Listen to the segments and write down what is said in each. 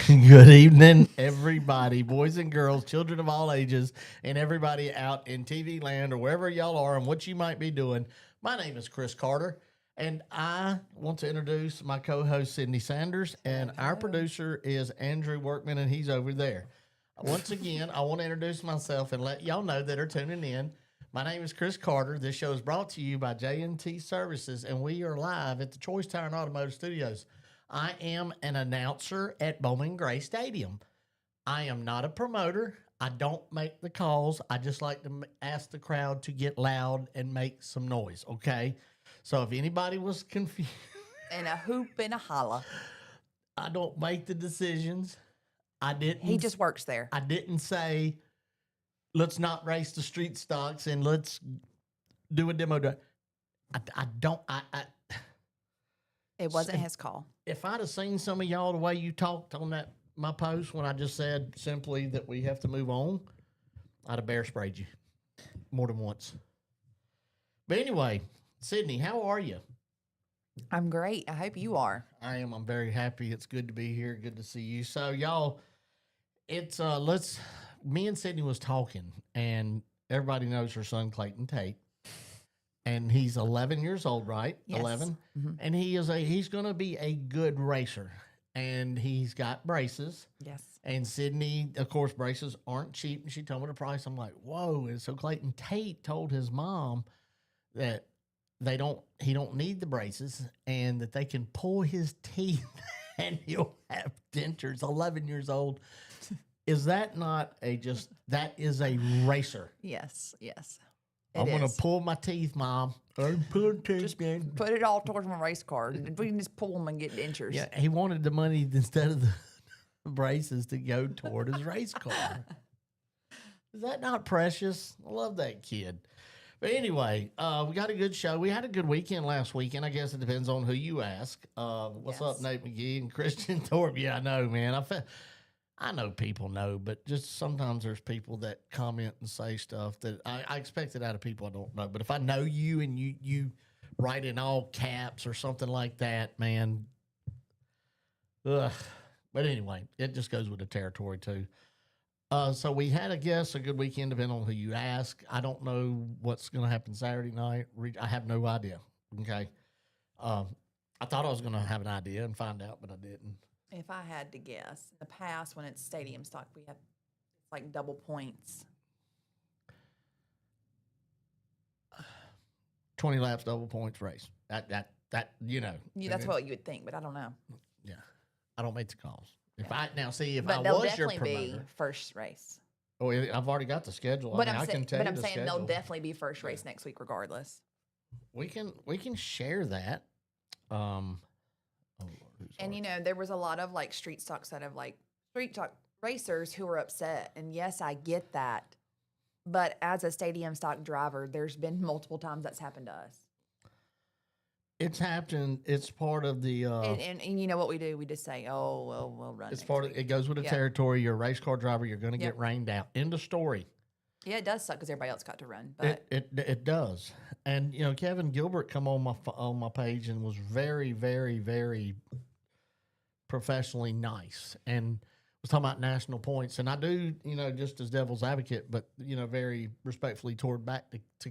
Good evening, everybody, boys and girls, children of all ages, and everybody out in TV land or wherever y'all are and what you might be doing. My name is Chris Carter, and I want to introduce my co-host Sydney Sanders, and our producer is Andrew Workman, and he's over there. Once again, I want to introduce myself and let y'all know that are tuning in. My name is Chris Carter. This show is brought to you by J&T Services, and we are live at the Choice Tire and Automotive Studios. I am an announcer at Bowman Gray Stadium. I am not a promoter. I don't make the calls. I just like to ask the crowd to get loud and make some noise, okay? So if anybody was confused. And a hoop and a holla. I don't make the decisions. I didn't. He just works there. I didn't say, let's not race the street stocks and let's do a demo. I don't. It wasn't his call. If I'd have seen some of y'all the way you talked on my post when I just said simply that we have to move on, I'd have bear sprayed you more than once. But anyway, Sydney, how are you? I'm great. I hope you are. I am. I'm very happy. It's good to be here. Good to see you. So y'all, it's me and Sydney was talking, and everybody knows her son Clayton Tate. And he's 11 years old, right? Yes. 11. Mm-hmm. And he's going to be a good racer. And he's got braces. Yes. And Sydney, of course, braces aren't cheap. And she told me the price. I'm like, whoa. And so Clayton Tate told his mom that he don't need the braces and that they can pull his teeth and he'll have dentures. 11 years old. Is that not that is a racer? Yes. I'm going to pull my teeth, Mom. Just put it all towards my race car. We can just pull them and get dentures. Yeah, he wanted the money instead of the braces to go toward his race car. Is that not precious? I love that kid. But anyway, we got a good show. We had a good weekend last weekend. I guess it depends on who you ask. What's up, Nate McGee and Christian Thorpe? Yeah, I know, man. I know people know, but just sometimes there's people that comment and say stuff that I expect it out of people I don't know. But if I know you and you write in all caps or something like that, man, ugh. But anyway, it just goes with the territory too. So we had, I guess, a good weekend depending on who you ask. I don't know what's going to happen Saturday night. I have no idea. Okay. I thought I was going to have an idea and find out, but I didn't. If I had to guess, in the past when it's stadium stock, we have like double points. 20 laps, double points race. That you know. Yeah, that's what you would think, but I don't know. Yeah, I don't make the calls. If I was your they'll definitely be promoter, first race. Oh, I've already got the schedule. But I can tell you I'm the saying schedule. they'll definitely be first race next week, regardless. We can share that. And there was a lot of like street stock racers who were upset, and yes, I get that. But as a stadium stock driver, there's been multiple times that's happened to us. It's happened. It's part of the. And you know what we do? We just say, "Oh, well, we'll run." It's part of it. Goes with the territory. You're a race car driver. You're going to get rained out. End of story. Yeah, it does suck because everybody else got to run. But it does. And Kevin Gilbert come on my page and was very, very, very professionally nice and was talking about national points. And I do, just as devil's advocate, but very respectfully toward back to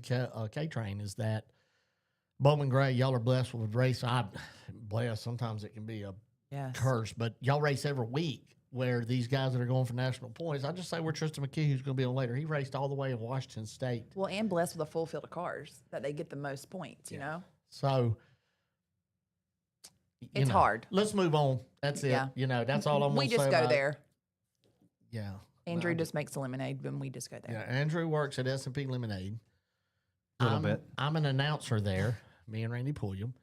K-Train is that Bowman Gray, y'all are blessed with a race. I'm blessed. Sometimes it can be a curse, but y'all race every week. Where these guys that are going for national points, I just say we're Tristan McKee, who's going to be on later. He raced all the way in Washington State. Well, and blessed with a full field of cars that they get the most points, you know? So, it's hard. Let's move on. That's it. Yeah. That's all I'm going to say. We just go there. Yeah. Andrew just makes the lemonade, and we just go there. Yeah, Andrew works at S&P Lemonade. A little bit. I'm an announcer there, me and Randy Pulliam.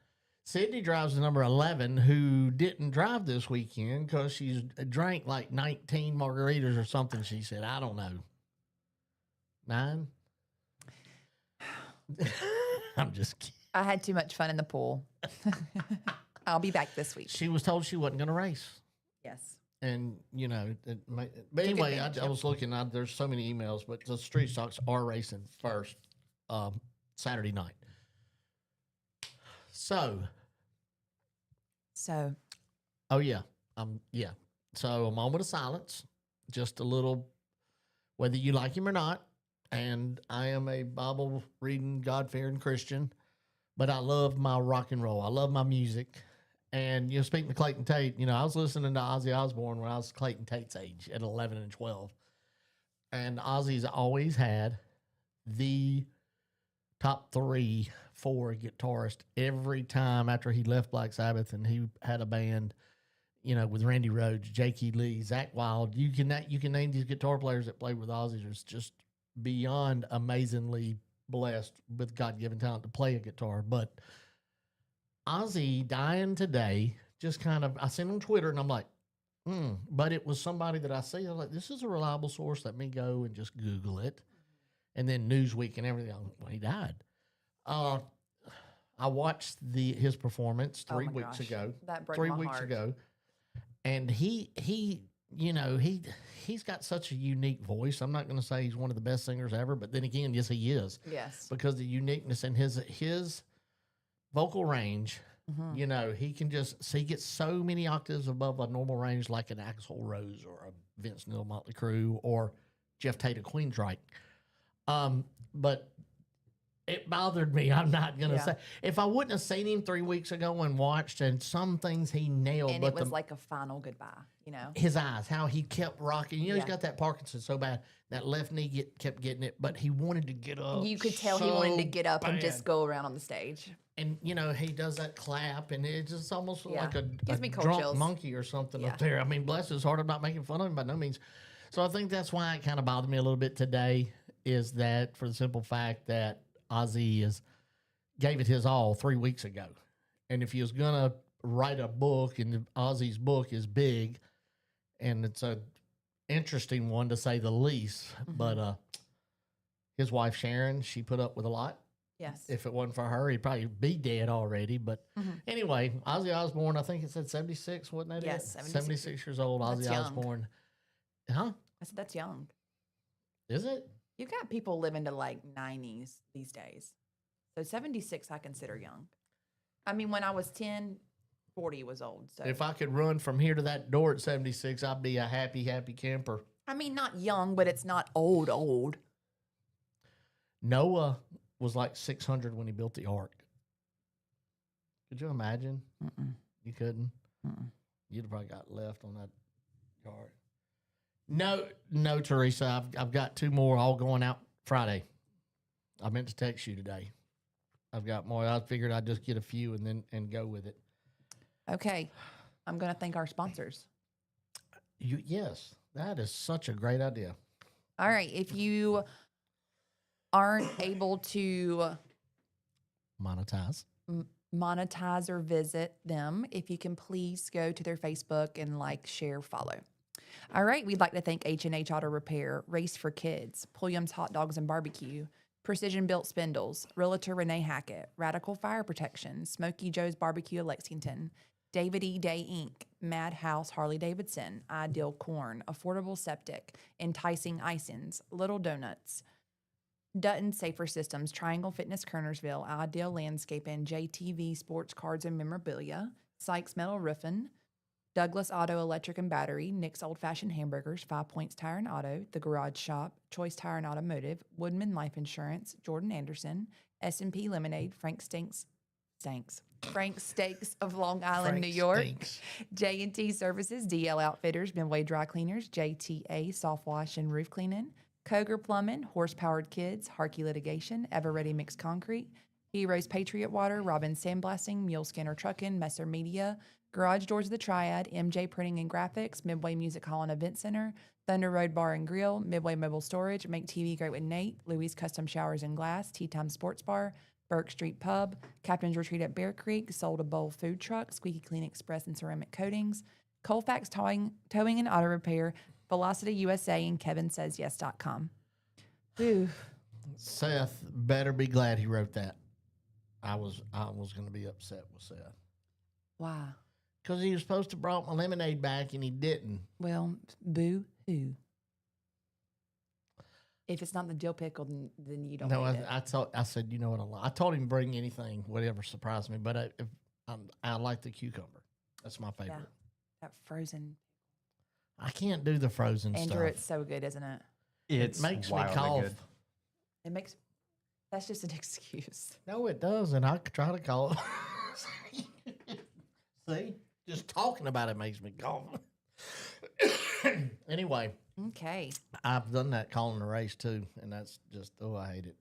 Sydney drives the number 11, who didn't drive this weekend because she's drank like 19 margaritas or something, she said. I don't know. 9? I'm just kidding. I had too much fun in the pool. I'll be back this week. She was told she wasn't going to race. Yes. And, but anyway, I was looking, there's so many emails, but the street stocks are racing first Saturday night. So. So. Oh, yeah. Yeah. So a moment of silence, just a little, whether you like him or not. And I am a Bible reading, God fearing Christian, but I love my rock and roll. I love my music. And, speaking to Clayton Tate, I was listening to Ozzy Osbourne when I was Clayton Tate's age at 11 and 12. And Ozzy's always had the top 3, 4 guitarist every time after he left Black Sabbath and he had a band, with Randy Rhoads, Jakey Lee, Zach Wilde. You can name these guitar players that played with Ozzy. It's just beyond amazingly blessed with God-given talent to play a guitar. But Ozzy dying today, just kind of, I seen on Twitter and I'm like, but it was somebody that I see. I was like, this is a reliable source. Let me go and just Google it. And then Newsweek and everything. When he died, I watched his performance 3 weeks ago. That broke 3 my weeks heart. ago, and he's got such a unique voice. I'm not going to say he's one of the best singers ever, but then again, yes, he is. Yes, because the uniqueness in his vocal range. He can he gets so many octaves above a normal range, like an Axl Rose or a Vince Neil Motley Crue or Jeff Tate of Queensryche. But it bothered me. I'm not going to say. If I wouldn't have seen him 3 weeks ago and watched, and some things he nailed. And but it was like a final goodbye, His eyes, how he kept rocking. He's got that Parkinson's so bad. That left knee kept getting it, but he wanted to get up. You could tell he wanted to get up and just go around on the stage. And, he does that clap, and it's just almost like a Gives me cold drunk chills. monkey or something up there. I mean, bless his heart, I'm not making fun of him by no means. So I think that's why it kind of bothered me a little bit today, is that for the simple fact that Ozzy gave it his all 3 weeks ago. And if he was going to write a book, and Ozzy's book is big, and it's a interesting one to say the least, but his wife Sharon, she put up with a lot. Yes. If it wasn't for her, he'd probably be dead already. But anyway, Ozzy Osbourne, I think it said 76, wasn't that Yes, it? 76. 76 years old, That's Ozzy young. Osbourne. Huh? I said, that's young. Is it? You got people living to like 90s these days. So 76 I consider young. I mean, when I was 10, 40 was old. So If I could run from here to that door at 76, I'd be a happy, happy camper. I mean, not young, but it's not old. Noah was like 600 when he built the ark. Could you imagine? You couldn't? You'd have probably got left on that yard. No, Teresa. I've got 2 more all going out Friday. I meant to text you today. I've got more. I figured I'd just get a few and go with it. Okay. I'm going to thank our sponsors. Yes, that is such a great idea. All right. If you aren't able to monetize or visit them, if you can please go to their Facebook and like, share, follow. All right, we'd like to thank H&H Auto Repair, Race for Kids, Pulliam's Hot Dogs and Barbecue, Precision Built Spindles, Realtor Renee Hackett, Radical Fire Protection, Smoky Joe's Barbecue of Lexington, David E. Day Inc., Madhouse Harley Davidson, Ideal Corn, Affordable Septic, Enticing Icings, Little Donuts, Dutton Safer Systems, Triangle Fitness Kernersville, Ideal Landscaping, JTV Sports Cards and Memorabilia, Sykes Metal Roofing, Douglas Auto Electric and Battery, Nick's Old Fashioned Hamburgers, 5 Points Tire and Auto, The Garage Shop, Choice Tire and Automotive, Woodman Life Insurance, Jordan Anderson, S&P Lemonade, Frank Steaks of Long Island, New York, J&T Services, DL Outfitters, Midway Dry Cleaners, JTA Soft Wash and Roof Cleaning, Koger Plumbing, Horsepowered Kids, Harkey Litigation, Ever Ready Mixed Concrete, Heroes Patriot Water, Robin Sandblasting, Mule Skinner Truckin', Messer Media, Garage Doors of the Triad, MJ Printing and Graphics, Midway Music Hall and Event Center, Thunder Road Bar and Grill, Midway Mobile Storage, Make TV Great with Nate, Louis Custom Showers and Glass, Tea Time Sports Bar, Burke Street Pub, Captain's Retreat at Bear Creek, Sold a Bowl Food Truck, Squeaky Clean Express and Ceramic Coatings, Colfax Towing and Auto Repair, Velocity USA, and KevinSaysYes.com. Ooh. Seth better be glad he wrote that. I was going to be upset with Seth. Why? Because he was supposed to brought my lemonade back and he didn't. Well, boo-hoo. If it's not the dill pickle, then you don't need it. I said, you know what, I told him bring anything, whatever surprised me, but I like the cucumber. That's my favorite. Yeah, that frozen. I can't do the frozen Andrew, stuff. it's so good, isn't it? It's It makes me wildly cough. good. It makes. That's just an excuse. No, it doesn't. I could try to call it. See? Just talking about it makes me cough. Anyway, Okay. I've done that calling the race too, and that's just, I hate it.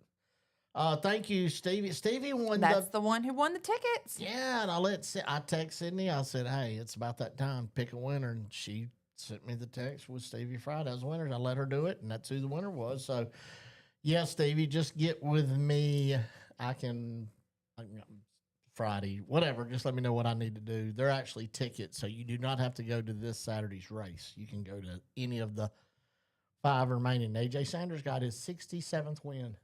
Thank you, Stevie. Stevie won That's the one who won the tickets. Yeah, and I text Sydney. I said, hey, it's about that time. Pick a winner. And she sent me the text with Stevie Friday's winners. I let her do it, and that's who the winner was. So, yeah, Stevie, just get with me. I can Friday, whatever. Just let me know what I need to do. They're actually tickets, so you do not have to go to this Saturday's race. You can go to any of the 5 remaining. AJ Sanders got his 67th win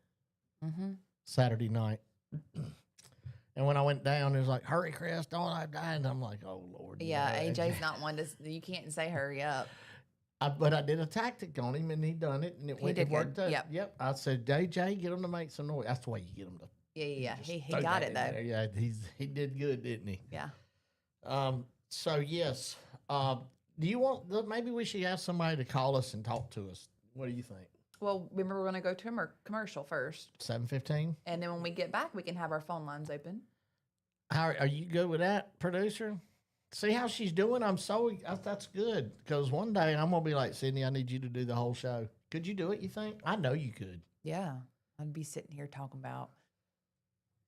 Saturday night. And when I went down, it was like, hurry, Chris, don't I die? And I'm like, oh, Lord. Yeah, no, AJ's not one to. You can't say hurry up. But I did a tactic on him, and he done it, and it did worked good. out. Yep. I said, AJ, get him to make some noise. That's the way you get him to. Yeah. He throw got that it in though. there. Yeah, he did good, didn't he? Yeah. So yes. Do you want? Maybe we should ask somebody to call us and talk to us. What do you think? Well, remember we're going to go to a commercial first, 7:15. and then when we get back, we can have our phone lines open. How are you good with that, producer? See how she's doing? That's good, because one day I'm gonna be like, Sydney, I need you to do the whole show. Could you do it? You think? I know you could. Yeah, I'd be sitting here talking about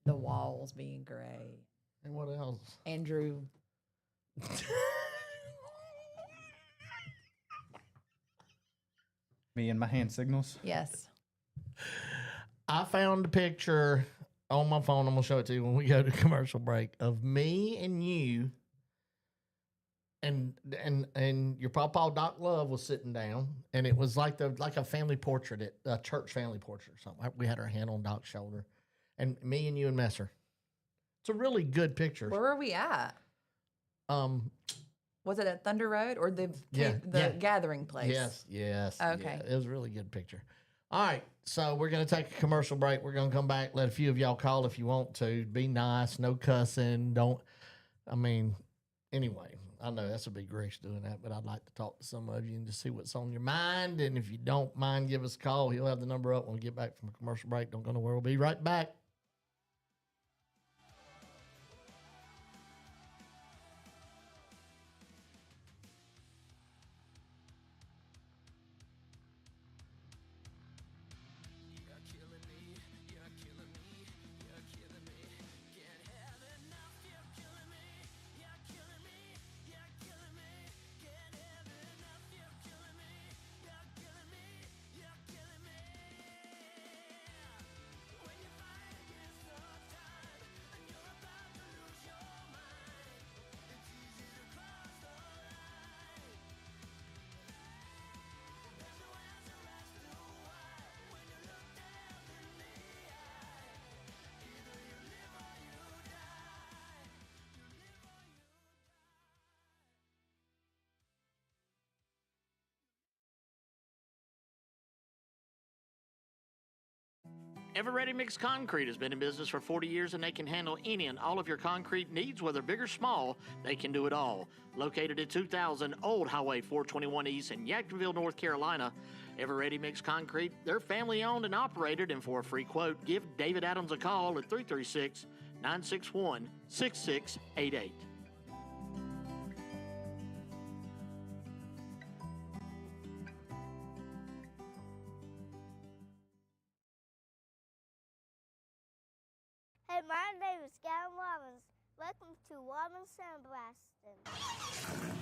the walls being gray. And what else? Andrew. Me and my hand signals. Yes. I found a picture on my phone. I'm gonna show it to you when we go to commercial break of me and you, and your papa Doc Love was sitting down, and it was like a family portrait, a church family portrait or something. We had our hand on Doc's shoulder, and me and you and Messer. It's a really good picture. Where were we at? Was it at Thunder Road or the gathering place? Yes. Okay. Yeah, it was a really good picture. All right, so we're going to take a commercial break. We're going to come back, let a few of y'all call if you want to. Be nice, no cussing. Anyway, I know that's a big grace doing that, but I'd like to talk to some of you and just see what's on your mind. And if you don't mind, give us a call. He'll have the number up when we get back from a commercial break. Don't go nowhere. We'll be right back. Ever Ready Mix Concrete has been in business for 40 years, and they can handle any and all of your concrete needs, whether big or small. They can do it all. Located at 2000 Old Highway 421 East in Yadkinville, North Carolina, Ever Ready Mix Concrete, they're family owned and operated, and for a free quote, give David Adams a call at 336-961-6688. Hey, my name is Gavin Robbins. Welcome to Robbins Sandblasting.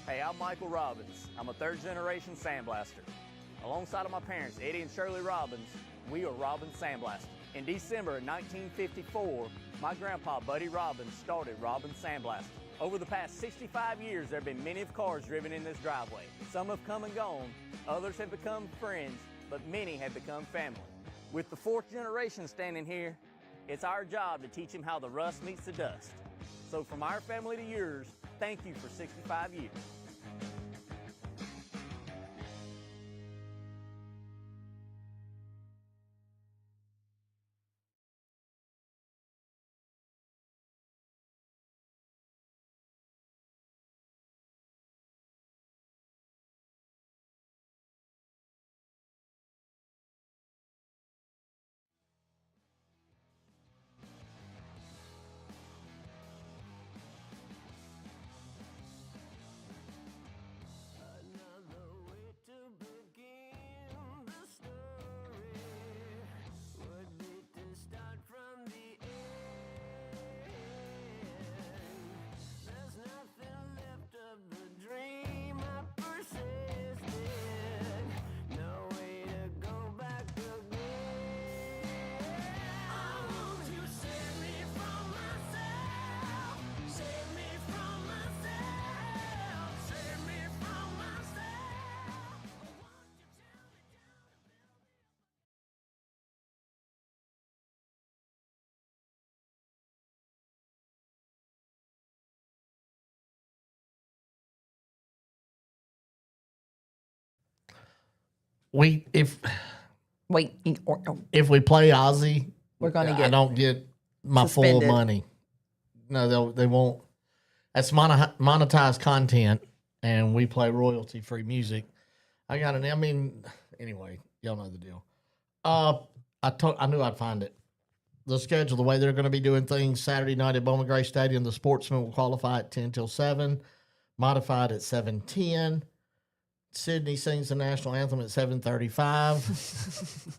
Hey, I'm Michael Robbins. I'm a third-generation sandblaster. Alongside of my parents, Eddie and Shirley Robbins, we are Robbins Sandblasting. In December of 1954, my grandpa, Buddy Robbins, started Robbins Sandblasting. Over the past 65 years, there have been many of cars driven in this driveway. Some have come and gone, others have become friends, but many have become family. With the fourth generation standing here, it's our job to teach them how the rust meets the dust. So from our family to yours, thank you for 65 years. If Wait, if we play Ozzy, we're going to I get don't get my suspended. full money. No, they won't. That's monetized content, and we play royalty free music. Anyway, y'all know the deal. I knew I'd find it. The schedule, the way they're going to be doing things Saturday night at Bowman Gray Stadium, the sportsmen will qualify at 10 till 7, modified at 7:10. Sydney sings the national anthem at 7:35.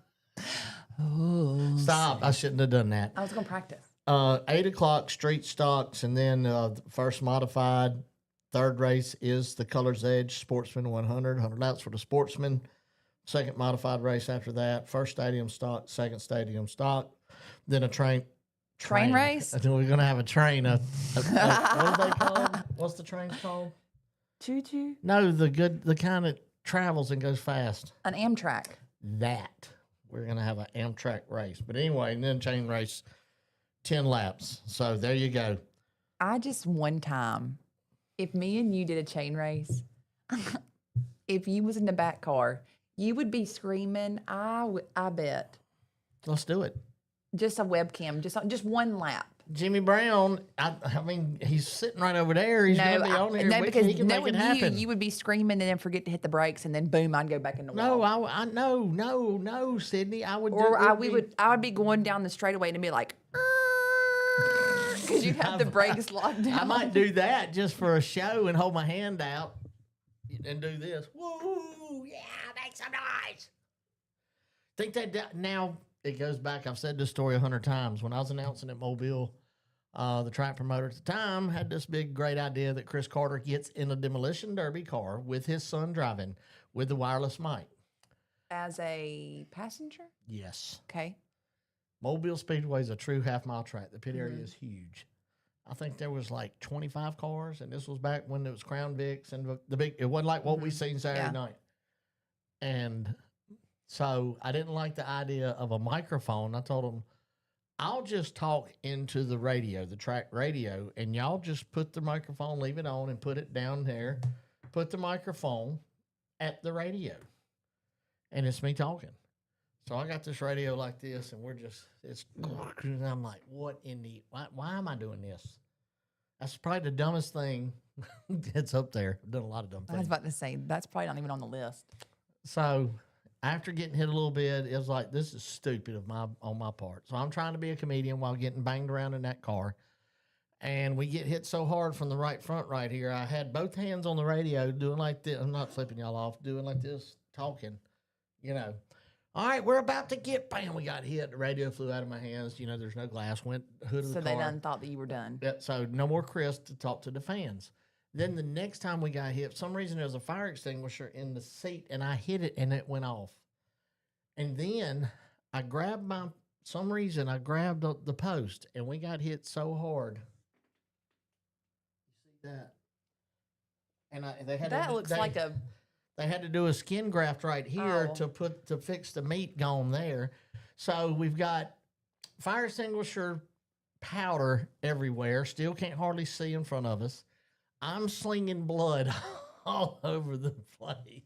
Stop. I shouldn't have done that. I was going to practice. 8 o'clock, street stocks, and then the first modified. Third race is the Colors Edge Sportsman 100 laps for the sportsman. Second modified race after that. First stadium stock, second stadium stock. Then a train race? And then we're going to have a train. What are they called? What's the train called? Choo-choo? No, the kind that travels and goes fast. An Amtrak. That. We're going to have an Amtrak race. But anyway, and then chain race, 10 laps. So there you go. I just one time, if me and you did a chain race, if you was in the back car, you would be screaming, I bet. Let's do it. Just a webcam, just one lap. Jimmy Brown, he's sitting right over there. He's going to be on here. Because he can make it happen. you would be screaming and then forget to hit the brakes, and then boom, I'd go back in the wall. No, Sydney. I would be going down the straightaway and be like, because you have the brakes locked down. I might do that just for a show and hold my hand out and do this. Woo, yeah, make some noise. Think that now it goes back. I've said this story 100 times. When I was announcing at Mobile, the track promoter at the time had this big, great idea that Chris Carter gets in a demolition derby car with his son driving with the wireless mic. As a passenger? Yes. Okay. Mobile Speedway is a true half-mile track. The pit area is huge. I think there was like 25 cars, and this was back when it was Crown Vics and the big. It wasn't like what we seen Saturday night. And so I didn't like the idea of a microphone. I told them, I'll just talk into the radio, the track radio, and y'all just put the microphone, leave it on, and put it down there. Put the microphone at the radio, and it's me talking. So I got this radio like this, and and I'm like, what in the, why am I doing this? That's probably the dumbest thing that's up there. I've done a lot of dumb things. I was about to say, that's probably not even on the list. So after getting hit a little bit, it was like, this is stupid on my part. So I'm trying to be a comedian while getting banged around in that car. And we get hit so hard from the right front right here. I had both hands on the radio doing like this. I'm not flipping y'all off, doing like this, talking, All right, we're about to get, bam, we got hit. The radio flew out of my hands. There's no glass, went hood of the car. So they done thought that you were done. Yeah, so no more Chris to talk to the fans. Then the next time we got hit, for some reason there was a fire extinguisher in the seat, and I hit it, and it went off. And then I grabbed the post, and we got hit so hard. You see that. And they had That looks like a. They had to do a skin graft right here Oh. to fix the meat gone there. So we've got fire extinguisher powder everywhere. Still can't hardly see in front of us. I'm slinging blood all over the place.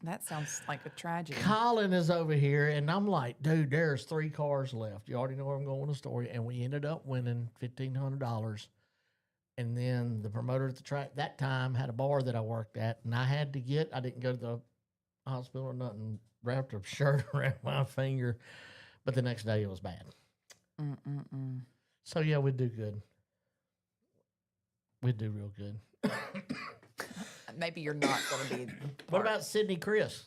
That sounds like a tragedy. Colin is over here, and I'm like, dude, there's 3 cars left. You already know where I'm going with the story. And we ended up winning $1,500. And then the promoter at the track that time had a bar that I worked at, and I didn't go to the hospital or nothing, wrapped a shirt around my finger. But the next day it was bad. So, yeah, we'd do good. We'd do real good. Maybe you're not going to be. What about Sydney Chris?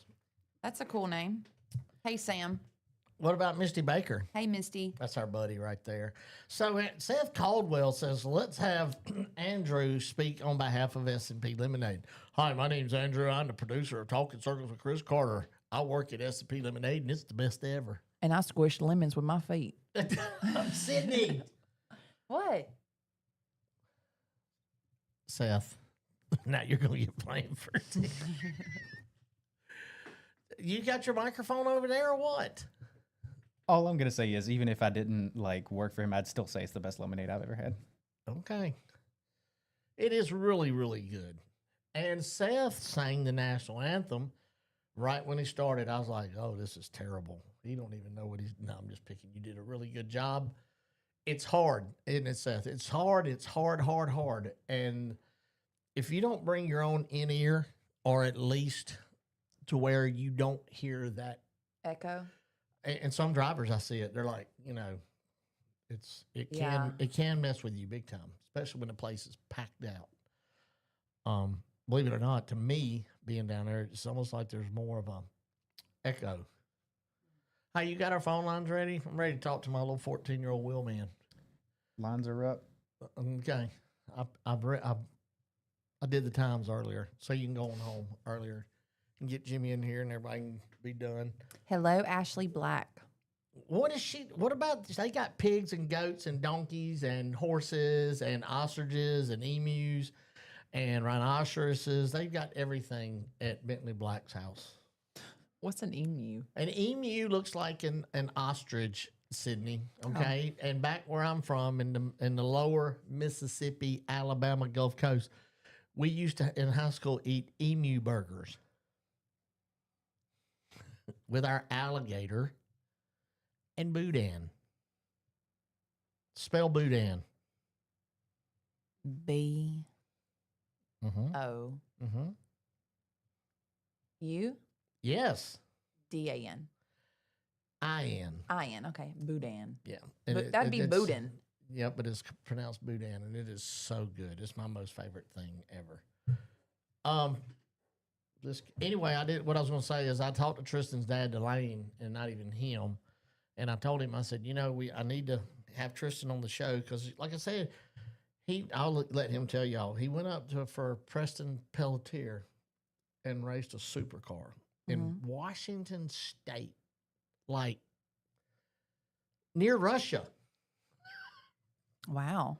That's a cool name. Hey, Sam. What about Misty Baker? Hey, Misty. That's our buddy right there. So Seth Caldwell says, let's have Andrew speak on behalf of S&P Lemonade. Hi, my name's Andrew. I'm the producer of Talking Circles with Chris Carter. I work at S&P Lemonade, and it's the best ever. And I squish lemons with my feet. Sydney. What? Seth, now you're going to get blamed for it. You got your microphone over there or what? All I'm gonna say is, even if I didn't like work for him, I'd still say it's the best lemonade I've ever had. Okay. It is really, really good. And Seth sang the national anthem right when he started. I was like, oh, this is terrible. He don't even know what he's... No, I'm just picking. You did a really good job. It's hard, isn't it, Seth? It's hard. It's hard. And if you don't bring your own in-ear, or at least to where you don't hear that... Echo? And some drivers, I see it. They're like, it can mess with you big time, especially when the place is packed out. Believe it or not, to me, being down there, it's almost like there's more of a echo. Hey, you got our phone lines ready? I'm ready to talk to my little 14-year-old wheelman. Lines are up. Okay, I did the times earlier, so you can go on home earlier and get Jimmy in here, and everybody can be done. Hello, Ashley Black. What about, they got pigs and goats and donkeys and horses and ostriches and emus and rhinoceroses. They've got everything at Bentley Black's house. What's an emu? An emu looks like an ostrich, Sydney, okay? Oh. And back where I'm from, in the lower Mississippi, Alabama Gulf Coast, we used to, in high school, eat emu burgers with our alligator and boudin. Spell boudin. B. Mm-hmm. O. Mm-hmm. U. Yes. D-A-N. I-N. I-N. Okay. Boudin. Yeah. That'd be boudin. Yeah, but it's pronounced boudin, and it is so good. It's my most favorite thing ever. Anyway, what I was going to say is I talked to Tristan's dad, Delane, and not even him. And I told him, I said, I need to have Tristan on the show because, like I said, I'll let him tell y'all. He went up for Preston Pelletier and raced a supercar in Washington State, like near Russia. Wow.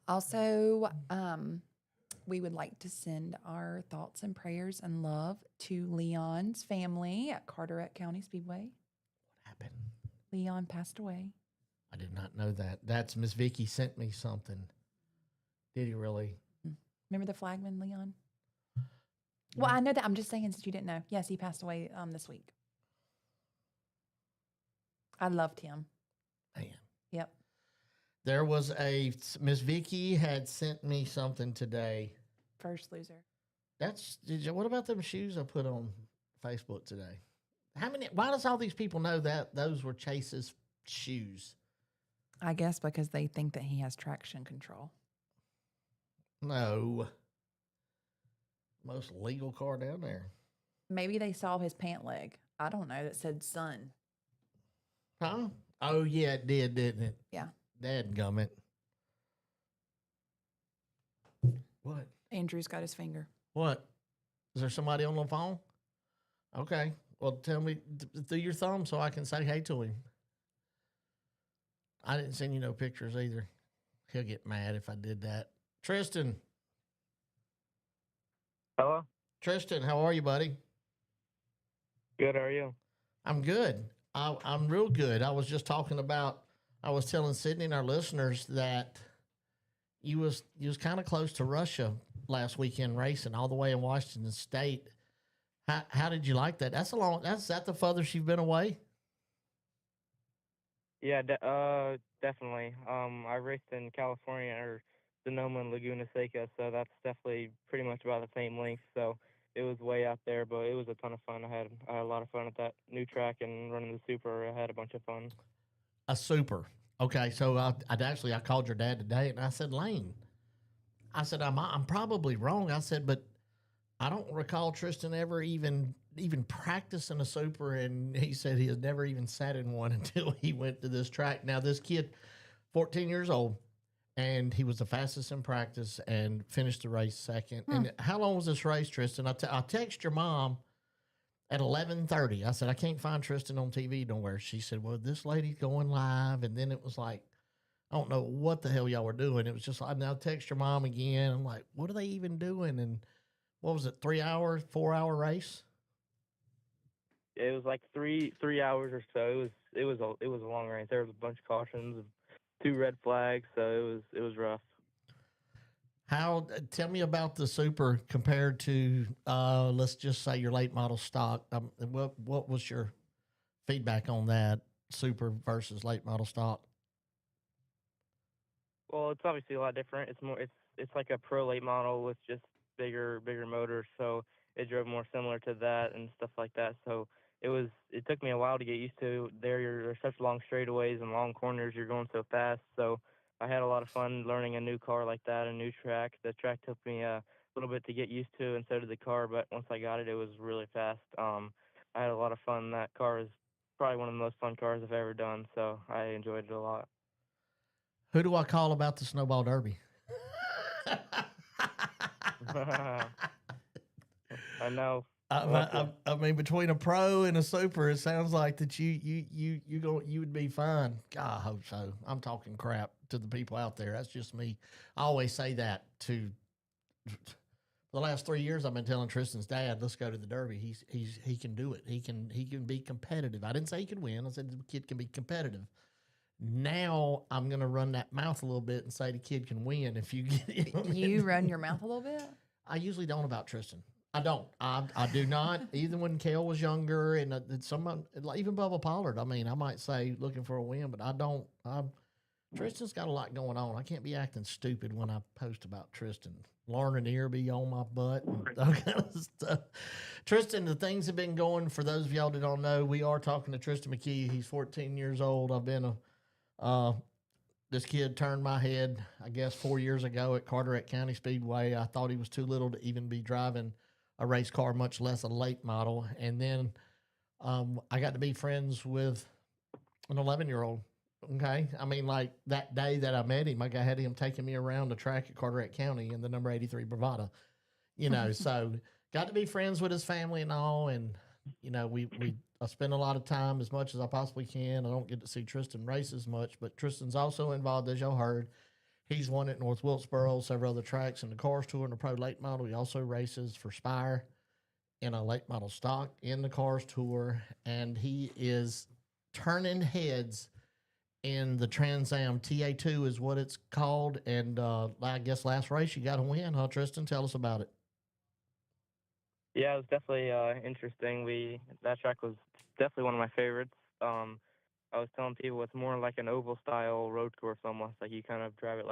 Also, we would like to send our thoughts and prayers and love to Leon's family at Carteret County Speedway. What happened? Leon passed away. I did not know that. That's Miss Vicky sent me something. Did he really? Remember the flagman, Leon? Well, I know that. I'm just saying since you didn't know. Yes, he passed away this week. I loved him. Man. Yep. There was Miss Vicky had sent me something today. First loser. What about them shoes I put on Facebook today? Why does all these people know that those were Chase's shoes? I guess because they think that he has traction control. No. Most legal car down there. Maybe they saw his pant leg. I don't know. That said son. Huh? Oh, yeah, it did, didn't it? Yeah. Dadgummit. What? Andrew's got his finger. What? Is there somebody on the phone? Okay. Well, tell me through your thumb so I can say hey to him. I didn't send you no pictures either. He'll get mad if I did that. Tristan, Hello. Tristan, how are you, buddy? Good. How are you? I'm good. I'm real good. I was telling Sydney and our listeners that you was kind of close to Russia last weekend racing all the way in Washington State. How did you like that? That's that the furthest you've been away? Yeah. Definitely. I raced in California or Sonoma and Laguna Seca, so that's definitely pretty much about the same length. So it was way out there, but it was a ton of fun. I had a lot of fun at that new track and running the super. I had a bunch of fun. A super. Okay, so I called your dad today and I said, Lane, I said I'm probably wrong. I said, but I don't recall Tristan ever even practicing a super, and he said he has never even sat in one until he went to this track. Now this kid, 14 years old, and he was the fastest in practice and finished the race second. And how long was this race, Tristan? I text your mom at 11:30. I said I can't find Tristan on TV nowhere. She said, "Well, this lady's going live," and then it was like, I don't know what the hell y'all were doing. It was just like, now text your mom again. I'm like, what are they even doing? And what was it, 3 hour, 4 hour race? It was like three hours or so. It was a long race. There was a bunch of cautions, 2 red flags, so it was rough. How, tell me about the super compared to, let's just say your late model stock. What was your feedback on that super versus late model stock? Well, it's obviously a lot different. It's like a pro late model with just bigger motors, so it drove more similar to that and stuff like that. So it took me a while to get used to. There's such long straightaways and long corners. You're going so fast. So I had a lot of fun learning a new car like that, a new track. The track took me a little bit to get used to, and so did the car. But once I got it, it was really fast. I had a lot of fun. That car is probably one of the most fun cars I've ever done. So I enjoyed it a lot. Who do I call about the snowball derby? I know. I mean, between a pro and a super, it sounds like that you would be fine. God, I hope so. I'm talking crap to the people out there. That's just me. I always say that to the last 3 years. I've been telling Tristan's dad, let's go to the Derby. He can do it. He can be competitive. I didn't say he could win. I said the kid can be competitive. Now I'm gonna run that mouth a little bit and say the kid can win if you get him. You run your mouth a little bit? I usually don't about Tristan. I don't. I do not. Even when Kale was younger, and someone, even Bubba Pollard. I mean, I might say looking for a win, but I don't. Tristan's got a lot going on. I can't be acting stupid when I post about Tristan. Lauren Ear be on my butt and that kind of stuff. Tristan, the things have been going. For those of y'all that don't know, we are talking to Tristan McKee. He's 14 years old. I've been this kid turned my head, I guess, 4 years ago at Carteret County Speedway. I thought he was too little to even be driving a race car, much less a late model. And then I got to be friends with an 11-year-old. Okay. I mean, like that day that I met him, I had him taking me around the track at Carteret County in the number 83 Bravada, so got to be friends with his family and all. And, I spend a lot of time as much as I possibly can. I don't get to see Tristan race as much, but Tristan's also involved, as y'all heard. He's won at North Wilkesboro, several other tracks in the Cars Tour and the Pro Late Model. He also races for Spire in a late model stock in the Cars Tour, and he is turning heads in the Trans Am. TA2 is what it's called, and I guess last race you got to win, huh, Tristan? Tell us about it. Yeah, it was definitely interesting. That track was definitely one of my favorites. I was telling people it's more like an oval style road course almost. Like you kind of drive it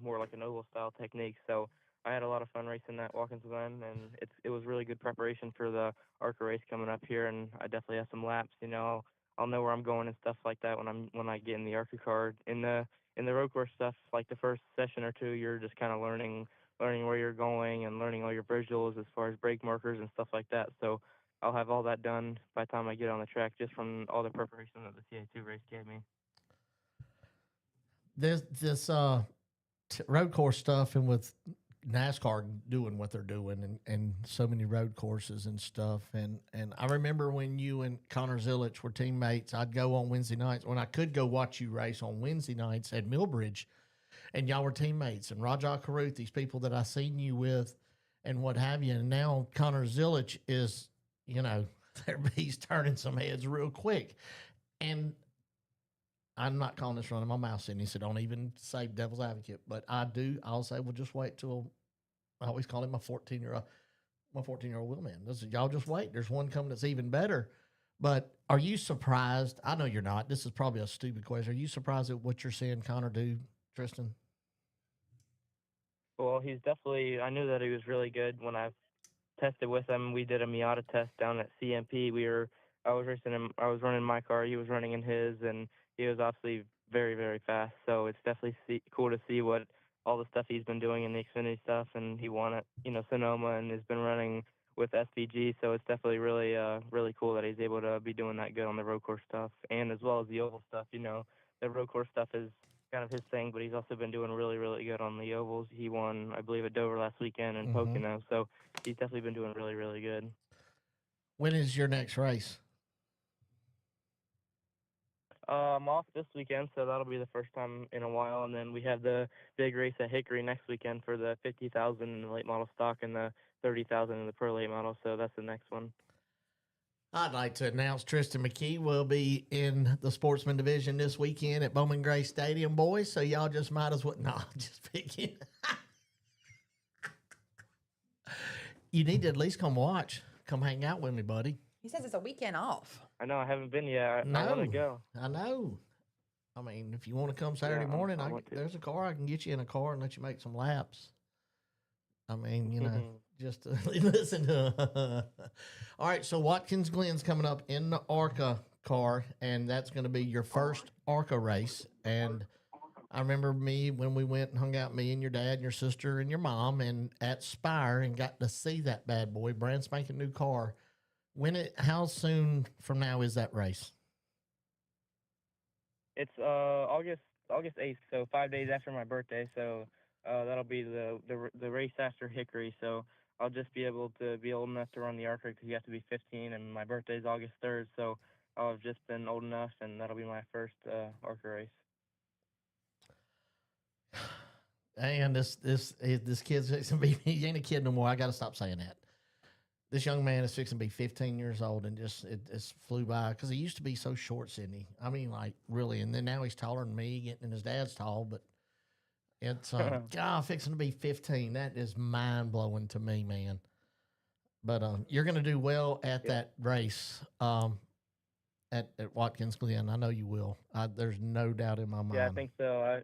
more like an oval style technique. So I had a lot of fun racing that Watkins Glen, and it was really good preparation for the ARCA race coming up here. And I definitely have some laps. I'll know where I'm going and stuff like that when I get in the ARCA car. In the road course stuff, like the first session or two, you're just kind of learning where you're going and learning all your visuals as far as brake markers and stuff like that. So I'll have all that done by the time I get on the track, just from all the preparation that the TA2 race gave me. This road course stuff, and with NASCAR doing what they're doing, and so many road courses and stuff. And I remember when you and Connor Zillich were teammates, I'd go on Wednesday nights when I could go watch you race on Wednesday nights at Millbridge, and y'all were teammates, and Rajah Caruth, these people that I seen you with. and what have you. And now Connor Zilich is, you know, he's turning some heads real quick. And I'm not calling this running my mouth, Sydney, so don't even say devil's advocate. But I'll say, well, just wait till, I always call him my 14-year-old wheelman. Y'all just wait. There's one coming that's even better. But are you surprised? I know you're not. This is probably a stupid question. Are you surprised at what you're seeing Connor do, Tristan? Well, he's definitely. I knew that he was really good when I tested with him. We did a Miata test down at CMP. I was racing him. I was running my car. He was running in his, and he was obviously very, very fast. So it's definitely cool to see what all the stuff he's been doing in the Xfinity stuff. And he won at Sonoma and has been running with SVG. So it's definitely really, really cool that he's able to be doing that good on the road course stuff, and as well as the oval stuff. The road course stuff is kind of his thing, but he's also been doing really, really good on the ovals. He won, I believe, at Dover last weekend and Pocono. So he's definitely been doing really, really good. When is your next race? I'm off this weekend, so that'll be the first time in a while. And then we have the big race at Hickory next weekend for the 50,000 in the late model stock and the 30,000 in the pro late model. So that's the next one. I'd like to announce Tristan McKee will be in the sportsman division this weekend at Bowman Gray Stadium, boys. So y'all just might as well, just picking. You need to at least come watch. Come hang out with me, buddy. He says it's a weekend off. I know I haven't been yet. I want to go. I know. I mean, if you want to come Saturday morning, there's a car. I can get you in a car and let you make some laps. I mean, just to listen to. All right, so Watkins Glen's coming up in the ARCA car, and that's going to be your first ARCA race. And I remember when we went and hung out, me and your dad and your sister and your mom, and at Spire, and got to see that bad boy, brand spanking new car. How soon from now is that race? It's August 8th, so 5 days after my birthday. So that'll be the race after Hickory. So I'll just be able to be old enough to run the ARCA because you have to be 15, and my birthday is August 3rd. So I'll have just been old enough, and that'll be my first ARCA race. And this kid's fixing to be, he ain't a kid no more. I got to stop saying that. This young man is fixing to be 15 years old, and it flew by because he used to be so short, Sydney. I mean, like, really. And then now he's taller than me, and his dad's tall, but it's, God, fixing to be 15. That is mind-blowing to me, man. But you're going to do well at that race at Watkins Glen. I know you will. There's no doubt in my mind. Yeah, I think so.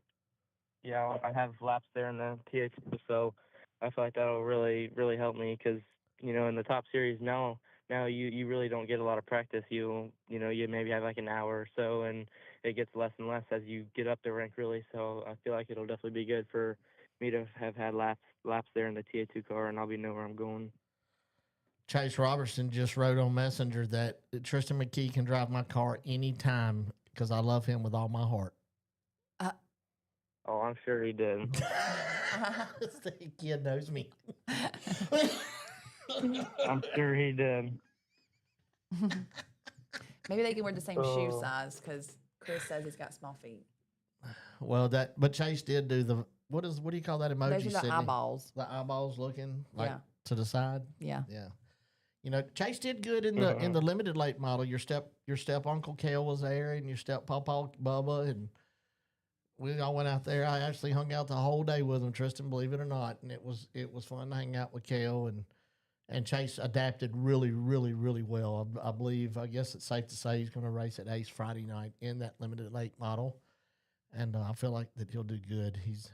I have laps there in the TA2, so I feel like that'll really, really help me because, in the top series now you really don't get a lot of practice. You maybe have like an hour or so, and it gets less and less as you get up the rank, really. So I feel like it'll definitely be good for me to have had laps there in the TA2 car, and I'll know where I'm going. Chase Robertson just wrote on Messenger that Tristan McKee can drive my car anytime because I love him with all my heart. Oh, I'm sure he did. The kid knows me. I'm sure he did. Maybe they can wear the same shoe size because Chris says he's got small feet. Well, but Chase did do what do you call that emoji? Those are the Sydney? eyeballs. The eyeballs looking to the side. Yeah. Yeah. Chase did good in the limited late model. Your step Uncle Kel was there, and your step Pawpaw Bubba, and we all went out there. I actually hung out the whole day with him, Tristan, believe it or not, and it was fun to hang out with Kel, and Chase adapted really, really, really well. I guess it's safe to say he's going to race at Ace Friday night in that limited late model, and I feel like that he'll do good. He's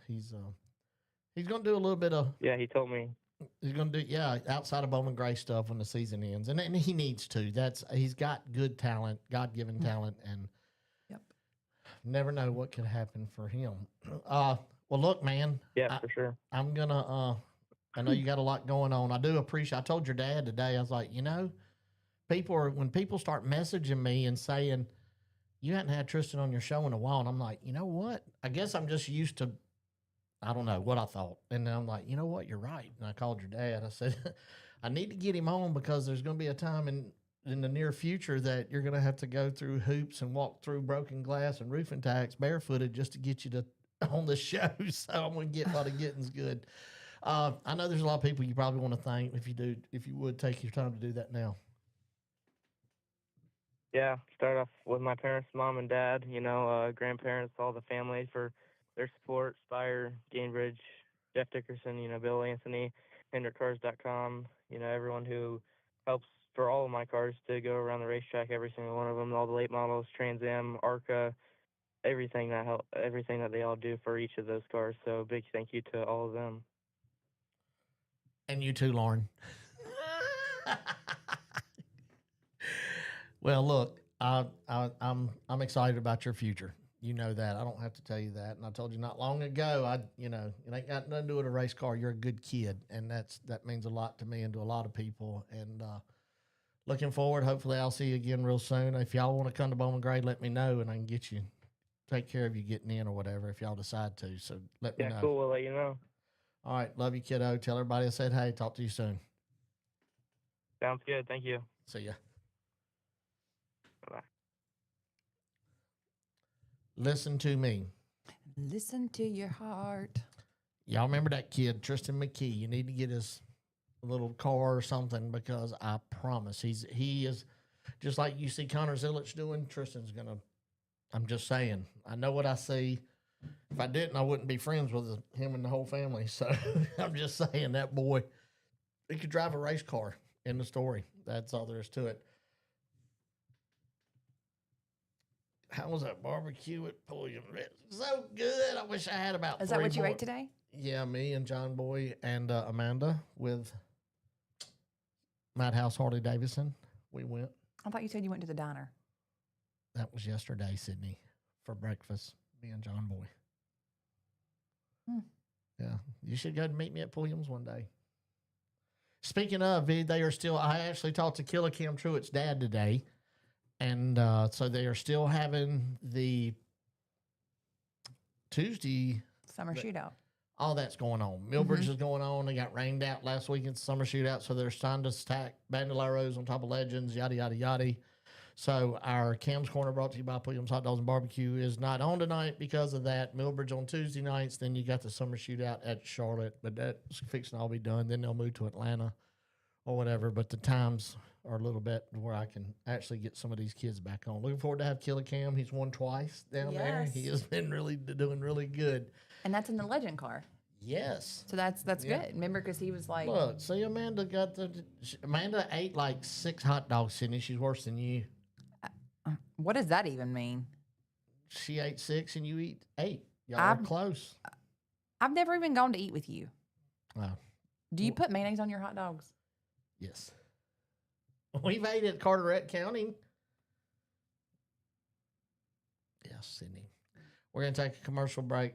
going to do a little bit of he told me he's going to do outside of Bowman Gray stuff when the season ends, and he needs to. He's got good talent, God-given talent, and never know what could happen for him. Well, look, man. Yeah, for sure. I'm gonna. I know you got a lot going on. I do appreciate. I told your dad today. I was like, when people start messaging me and saying you hadn't had Tristan on your show in a while, and I'm like, you know what? I guess I'm just used to. I don't know what I thought, and then I'm like, you know what? You're right. And I called your dad. I said, I need to get him on because there's going to be a time in the near future that you're going to have to go through hoops and walk through broken glass and roofing tacks barefooted just to get you on the show. So I'm going to get while the getting's good. I know there's a lot of people you probably want to thank if you would take your time to do that now. Yeah, start off with my parents, mom and dad, grandparents, all the family for their support, Spire, Gainbridge, Jeff Dickerson, Bill Anthony, HendrickCars.com, everyone who helps for all of my cars to go around the racetrack, every single one of them, all the late models, Trans Am, ARCA, everything that they all do for each of those cars. So big thank you to all of them. And you too, Lauren. Well, look, I'm excited about your future. You know that. I don't have to tell you that. And I told you not long ago. It ain't got nothing to do with a race car. You're a good kid, and that means a lot to me and to a lot of people. And looking forward. Hopefully, I'll see you again real soon. If y'all want to come to Bowman Gray, let me know, and I can take care of you getting in or whatever if y'all decide to. So let me know. Yeah, cool. We'll let you know. All right, love you, kiddo. Tell everybody I said hey. Talk to you soon. Sounds good. Thank you. See ya. Bye. Listen to me. Listen to your heart. Y'all remember that kid, Tristan McKee? You need to get his little car or something because I promise he is just like you see Connor Zillich doing. Tristan's gonna. I'm just saying. I know what I see. If I didn't, I wouldn't be friends with him and the whole family. So I'm just saying that boy, he could drive a race car. In the story. That's all there is to it. How was that barbecue at Pulliam? So good. I wish I had about Is 3 that what you more. ate today? Yeah, me and John Boy and Amanda with Madhouse Harley Davidson. We went. I thought you said you went to the diner. That was yesterday, Sydney, for breakfast. Me and John Boy. Yeah, you should go and meet me at Pulliam's one day. Speaking of, they are still, I actually talked to Killer Cam Truett's dad today. And so they are still having the Tuesday Summer shootout. All that's going on. Millbridge is going on. They got rained out last week in the summer shootout, so they're starting to stack Bandoleros on top of Legends, yada, yada, yada. So our Cam's Corner, brought to you by Pulliam's Hot Dogs and Barbecue, is not on tonight because of that. Millbridge on Tuesday nights. Then you got the summer shootout at Charlotte, but that's fixing to all be done. Then they'll move to Atlanta or whatever. But the times are a little bit where I can actually get some of these kids back on. Looking forward to have Killer Cam. He's won twice down there. Yes. He has been doing really good. And that's in the Legend car. Yes. So that's Yeah. good. Remember, because he was like, Look, see, Amanda ate like 6 hot dogs, Sydney. She's worse than you. what does that even mean? She ate 6 and you eat 8. Y'all are close. I've never even gone to eat with you. Wow. Do you put mayonnaise on your hot dogs? Yes. We've ate at Carteret County. Yes, Sydney. We're going to take a commercial break.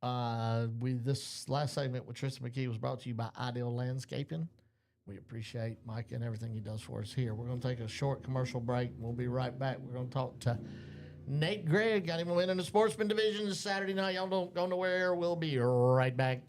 This last segment with Tristan McKee was brought to you by Ideal Landscaping. We appreciate Mike and everything he does for us here. We're going to take a short commercial break. We'll be right back. We're going to talk to Nate Gregg. Got him a win in the Sportsman Division this Saturday night. Y'all don't go nowhere. We'll be right back.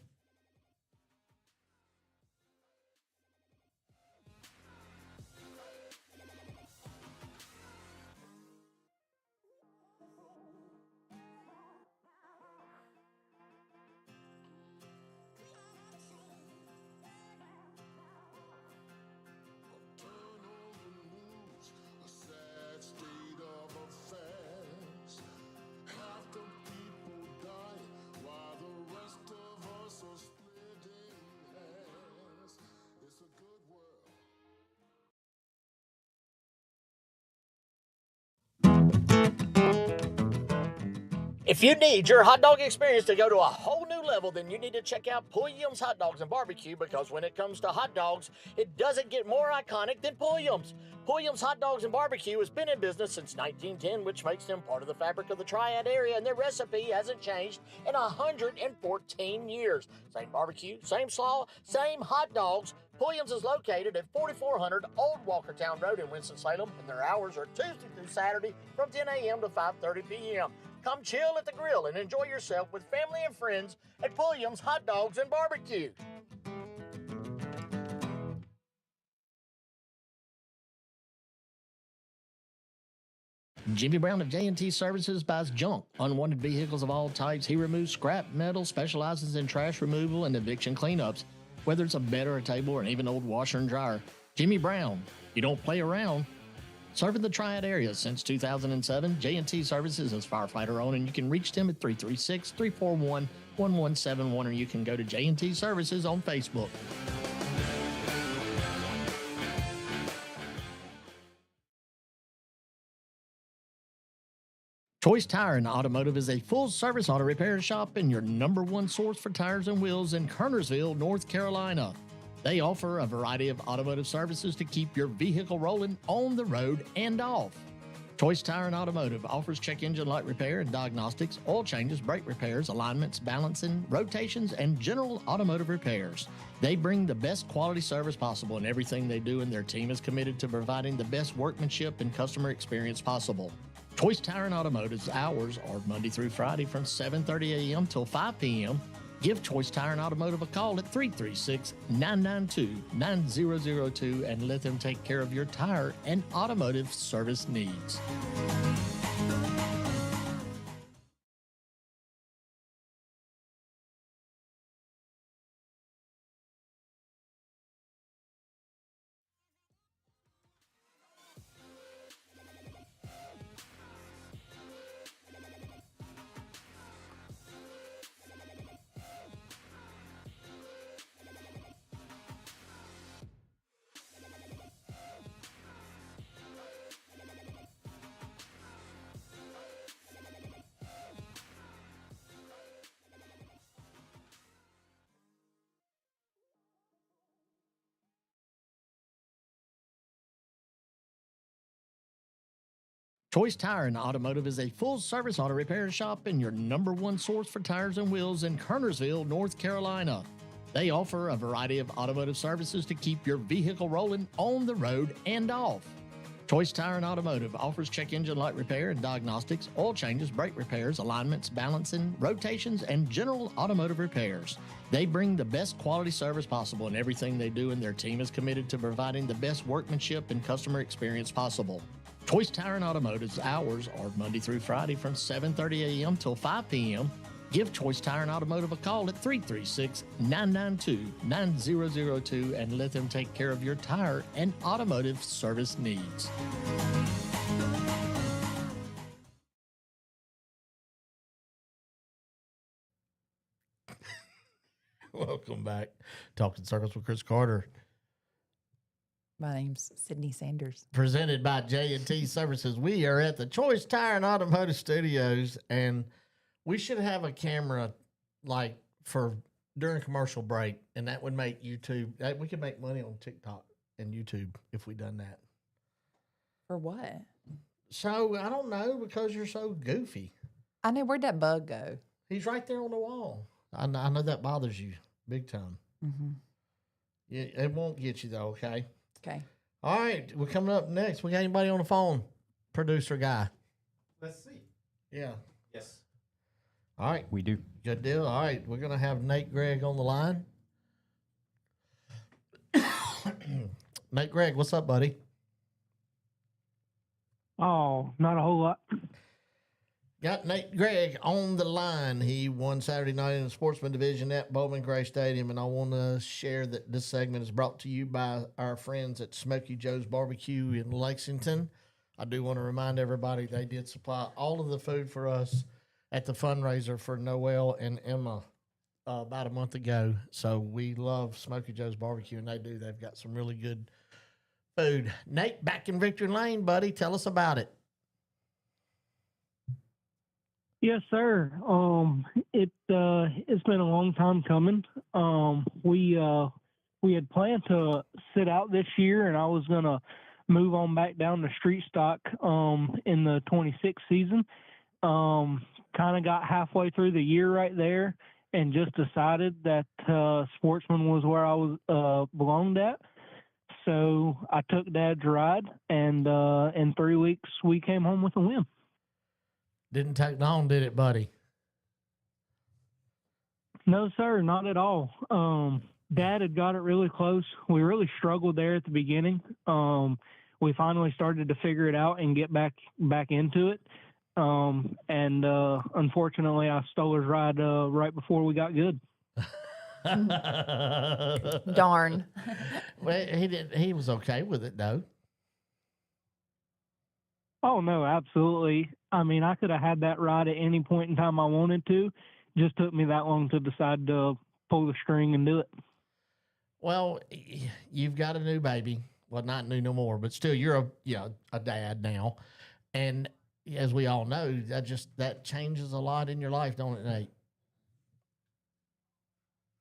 If you need your hot dog experience to go to a whole new level, then you need to check out Pulliam's Hot Dogs and Barbecue, because when it comes to hot dogs, it doesn't get more iconic than Pulliam's. Pulliam's Hot Dogs and Barbecue has been in business since 1910, which makes them part of the fabric of the Triad area, and their recipe hasn't changed in 114 years. Same barbecue, same slaw, same hot dogs. Pulliam's is located at 4400 Old Walkertown Road in Winston-Salem, and their hours are Tuesday through Saturday from 10 a.m. to 5:30 p.m. Come chill at the grill and enjoy yourself with family and friends at Pulliam's Hot Dogs and Barbecue. Jimmy Brown of J&T Services buys junk, unwanted vehicles of all types. He removes scrap metal, specializes in trash removal and eviction cleanups. Whether it's a bed or a table or even old washer and dryer, Jimmy Brown, you don't play around. Serving the Triad area since 2007, J&T Services is firefighter owned, and you can reach them at 336-341-1171, or you can go to J&T Services on Facebook. Choice Tire and Automotive is a full-service auto repair shop and your number one source for tires and wheels in Kernersville, North Carolina. They offer a variety of automotive services to keep your vehicle rolling on the road and off. Choice Tire and Automotive offers check engine light repair and diagnostics, oil changes, brake repairs, alignments, balancing, rotations, and general automotive repairs. They bring the best quality service possible in everything they do, and their team is committed to providing the best workmanship and customer experience possible. Choice Tire and Automotive's hours are Monday through Friday from 7:30 a.m. till 5 p.m. Give Choice Tire and Automotive a call at 336-992-9002 and let them take care of your tire and automotive service needs. Choice Tire and Automotive is a full-service auto repair shop and your number one source for tires and wheels in Kernersville, North Carolina. They offer a variety of automotive services to keep your vehicle rolling on the road and off. Choice Tire and Automotive offers check engine light repair and diagnostics, oil changes, brake repairs, alignments, balancing, rotations, and general automotive repairs. They bring the best quality service possible in everything they do, and their team is committed to providing the best workmanship and customer experience possible. Choice Tire and Automotive's hours are Monday through Friday from 7:30 a.m. till 5 p.m. Give Choice Tire and Automotive a call at 336-992-9002 and let them take care of your tire and automotive service needs. Welcome back. Talking Circles with Chris Carter. My name's Sydney Sanders. Presented by J&T Services. We are at the Choice Tire and Automotive Studios, and we should have a camera like for during commercial break, and that would make YouTube. We could make money on TikTok and YouTube if we done that. For what? So I don't know, because you're so goofy. I know. Where'd that bug go? He's right there on the wall. I know that bothers you big time. Mm-hmm. Yeah, it won't get you though. Okay. Okay. All right, we're coming up next. We got anybody on the phone? Producer guy. Let's see. Yeah. Yes. All right. We do. Good deal. All right, we're gonna have Nate Gregg on the line. Nate Gregg, what's up, buddy? Oh, not a whole lot. Got Nate Gregg on the line. He won Saturday night in the Sportsman Division at Bowman Gray Stadium, and I want to share that this segment is brought to you by our friends at Smoky Joe's Barbecue in Lexington. I do want to remind everybody they did supply all of the food for us at the fundraiser for Noel and Emma about a month ago. So we love Smoky Joe's Barbecue, and they've got some really good food. Nate, back in Victory Lane, buddy. Tell us about it. Yes, sir. It's been a long time coming. We had planned to sit out this year, and I was gonna move on back down to street stock in the 26 season. Kind of got halfway through the year right there, and just decided that Sportsman was where I was belonged at. So I took Dad's ride, and in 3 weeks we came home with a win. Didn't take long, did it, buddy? No, sir, not at all. Dad had got it really close. We really struggled there at the beginning. we finally started to figure it out and get back into it. Unfortunately, I stole his ride right before we got good. Darn. Well, he did. He was okay with it though. Oh no, absolutely. I mean, I could have had that ride at any point in time I wanted to. Just took me that long to decide to pull the string and do it. Well, you've got a new baby. Well, not new no more, but still, you're a dad now, and as we all know, that changes a lot in your life, don't it, Nate?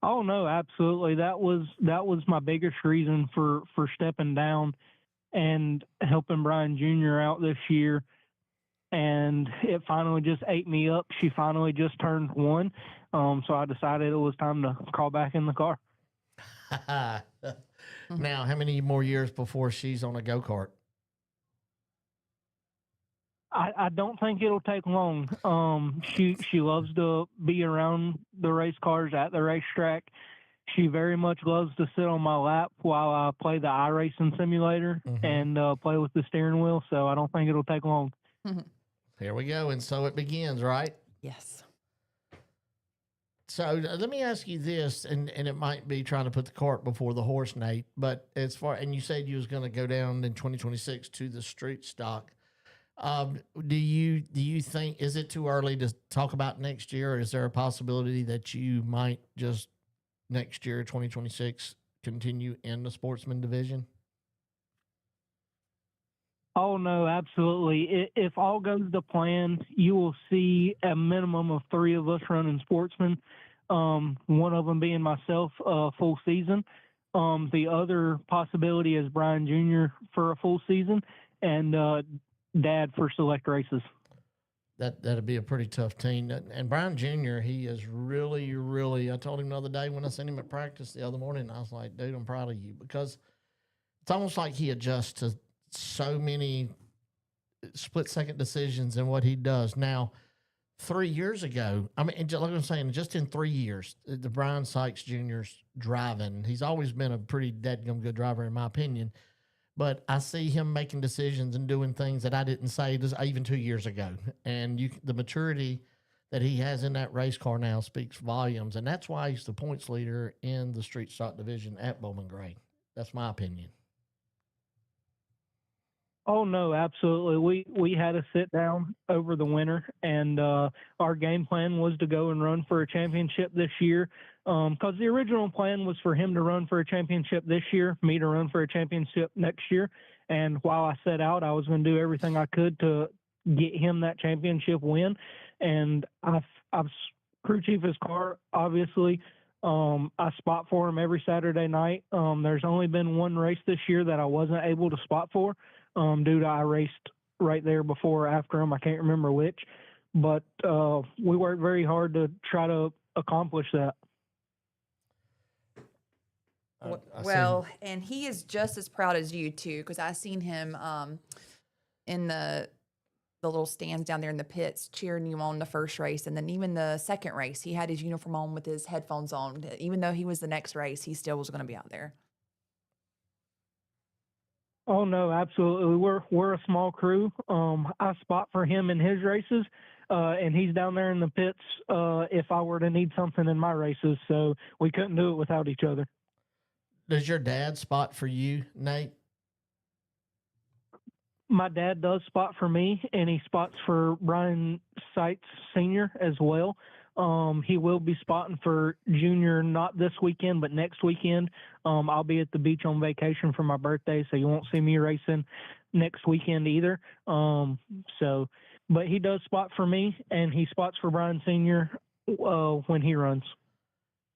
Oh no, absolutely. That was my biggest reason for stepping down and helping Brian Jr. out this year. And it finally just ate me up. She finally just turned 1. So I decided it was time to call back in the car. Now, how many more years before she's on a go-kart? I don't think it'll take long. She loves to be around the race cars at the racetrack. She very much loves to sit on my lap while I play the iRacing simulator and play with the steering wheel. So I don't think it'll take long. Here we go. And so it begins, right? Yes. So let me ask you this, and it might be trying to put the cart before the horse, Nate, but and you said you was going to go down in 2026 to the street stock. Do you think, is it too early to talk about next year, or is there a possibility that you might just next year, 2026, continue in the sportsman division? Oh, no, absolutely. If all goes to plan, you will see a minimum of 3 of us running sportsmen, one of them being myself full season. The other possibility is Brian Jr. for a full season and Dad for select races. That'd be a pretty tough team. And Brian Jr., he is really, really, I told him the other day when I seen him at practice the other morning, I was like, dude, I'm proud of you, because it's almost like he adjusts to so many split-second decisions in what he does. Now, 3 years ago, I mean, like I'm saying, just in 3 years, the Brian Sykes Jr.'s driving, he's always been a pretty dadgum good driver, in my opinion, but I see him making decisions and doing things that I didn't say even 2 years ago. And the maturity that he has in that race car now speaks volumes, and that's why he's the points leader in the street stock division at Bowman Gray. That's my opinion. Oh no, absolutely. We had a sit down over the winter, and our game plan was to go and run for a championship this year. Because the original plan was for him to run for a championship this year, me to run for a championship next year. And while I set out, I was going to do everything I could to get him that championship win. And I've crew chief his car, obviously. I spot for him every Saturday night. There's only been one race this year that I wasn't able to spot for. Due to I raced right there before or after him. I can't remember which, but we worked very hard to try to accomplish that. Well, and he is just as proud as you too, because I seen him in the little stands down there in the pits cheering you on the first race, and then even the second race, he had his uniform on with his headphones on. Even though he was the next race, he still was going to be out there. Oh no, absolutely. We're a small crew. I spot for him in his races, and he's down there in the pits if I were to need something in my races. So we couldn't do it without each other. Does your dad spot for you, Nate? My dad does spot for me, and he spots for Brian Sykes Sr. as well. He will be spotting for Junior, not this weekend, but next weekend. I'll be at the beach on vacation for my birthday, so you won't see me racing next weekend either. But he does spot for me, and he spots for Brian Sr. When he runs.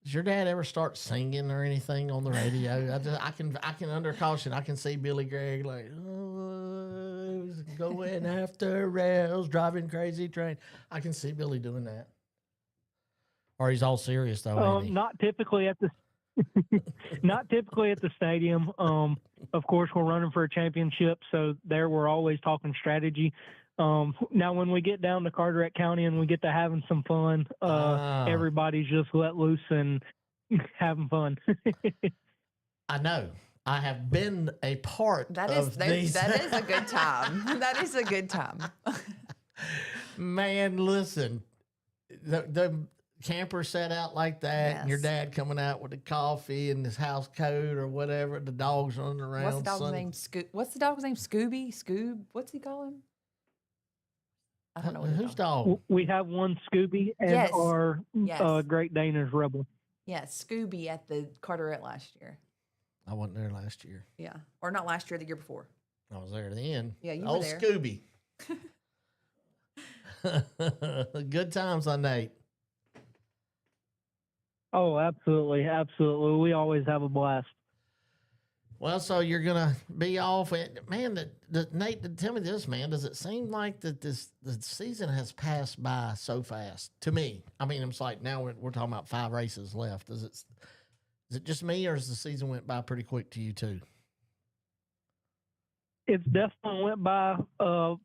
Does your dad ever start singing or anything on the radio? I can under caution, I can see Billy Gregg like, oh, going after rails, driving crazy train. I can see Billy doing that. Or he's all serious though. Not typically at the not typically at the stadium. Of course, we're running for a championship, so there we're always talking strategy. Now, when we get down to Carteret County and we get to having some fun, everybody's just let loose and having fun. I know, I have been a part of these. That is a good time. That is a good time. Man, listen, the camper set out like that, and your Yes. dad coming out with the coffee and his house coat or whatever, the dogs running around. What's the dog's son- name? What's the dog's name? Scooby? Scoob? What's he call him? I don't know. What Whose his dog? We have one Scooby, and Yes. our Yes. Great Dane is Rebel. Yeah, Scooby at the Carteret last year. I wasn't there last year. Yeah, or not last year, the year before. I was there then. Yeah, you were Old there. Scooby. Good times on Nate. Oh, absolutely, absolutely. We always have a blast. Well, so you're gonna be off, man. Nate, tell me this, man. Does it seem like that the season has passed by so fast? To me, I mean, it's like now we're talking about 5 races left. Is it just me, or has the season went by pretty quick to you too? It's definitely went by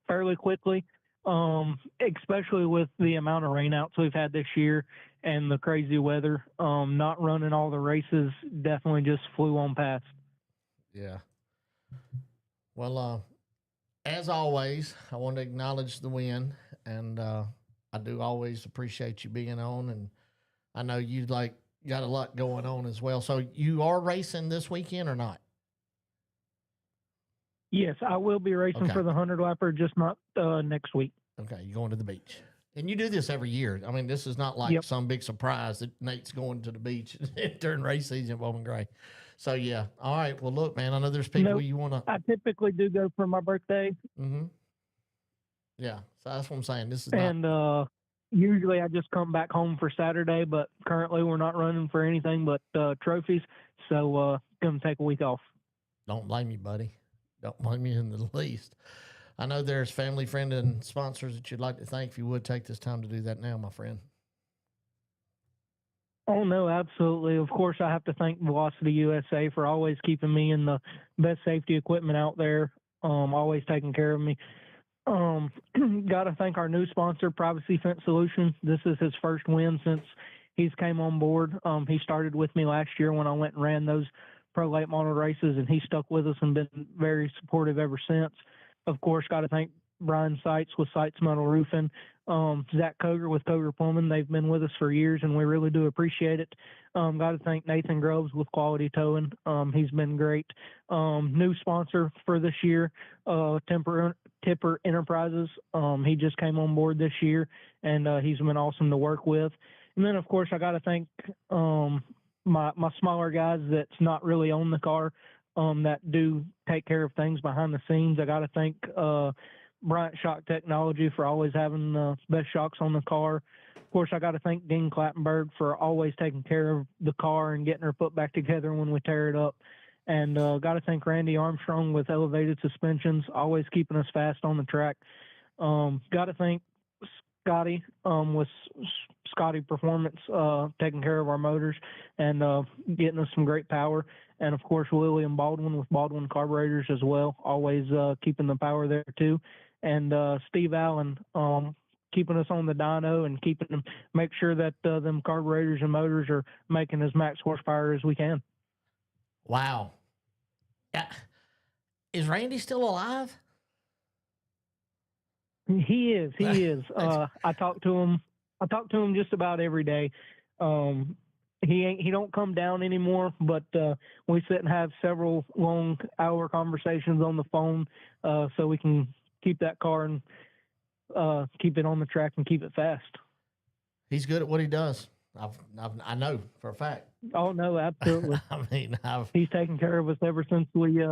fairly quickly, especially with the amount of rainouts we've had this year and the crazy weather. Not running all the races definitely just flew on past. Yeah. Well, as always, I want to acknowledge the win, and I do always appreciate you being on, and I know you got a lot going on as well. So you are racing this weekend or not? Yes, I will be racing Okay. for the 100 lapper, just not next week. Okay, you're going to the beach. And you do this every year. I mean, this is not like Yep. some big surprise that Nate's going to the beach during race season at Bowman Gray. So, yeah. All right. Well, look, man, I know there's people Nope. you want to. I typically do go for my birthday, Mm-hmm. Yeah. So that's what I'm saying. This is not. and usually I just come back home for Saturday, but currently we're not running for anything but trophies, so going to take a week off. Don't blame me, buddy. Don't blame me in the least. I know there's family, friend, and sponsors that you'd like to thank. If you would take this time to do that now, my friend. Oh, no, absolutely. Of course, I have to thank Velocity USA for always keeping me in the best safety equipment out there, always taking care of me. Got to thank our new sponsor, Privacy Fence Solutions. This is his first win since he's came on board. He started with me last year when I went and ran those pro late model races, and he stuck with us and been very supportive ever since. Of course, got to thank Brian Seitz with Seitz Metal Roofing, Zach Koger with Koger Plumbing. They've been with us for years, and we really do appreciate it. Got to thank Nathan Groves with Quality Towing. He's been great. New sponsor for this year, Tipper Enterprises. He just came on board this year, and he's been awesome to work with. And then, of course, I got to thank my smaller guys that's not really on the car, that do take care of things behind the scenes. I got to thank Bryant Shock Technology for always having the best shocks on the car. Of course, I got to thank Dean Clattenburg for always taking care of the car and getting her put back together when we tear it up. And got to thank Randy Armstrong with Elevated Suspensions, always keeping us fast on the track. Got to thank Scotty with Scotty Performance, taking care of our motors and getting us some great power. And, of course, William Baldwin with Baldwin Carburetors as well, always keeping the power there too. And Steve Allen keeping us on the dyno and keeping them, make sure that them carburetors and motors are making as max horsepower as we can. Wow. Yeah. Is Randy still alive? He is. He is. I talk to him. I talk to him just about every day. He don't come down anymore, but we sit and have several long hour conversations on the phone, so we can keep that car and keep it on the track and keep it fast. He's good at what he does. I know for a fact. Oh no, absolutely. I mean, He's taken care of us ever since we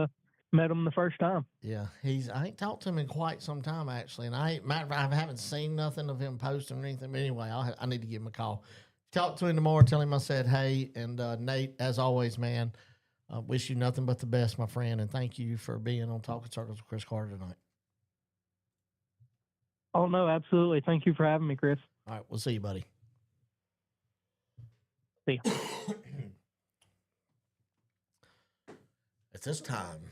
met him the first time. Yeah, I ain't talked to him in quite some time actually, and I haven't seen nothing of him posting or anything. But anyway, I need to give him a call. Talk to him tomorrow. Tell him I said hey. And Nate, as always, man, wish you nothing but the best, my friend, and thank you for being on Talking Circles with Chris Carter tonight. Oh no, absolutely. Thank you for having me, Chris. All right, we'll see you, buddy. See ya. At this time,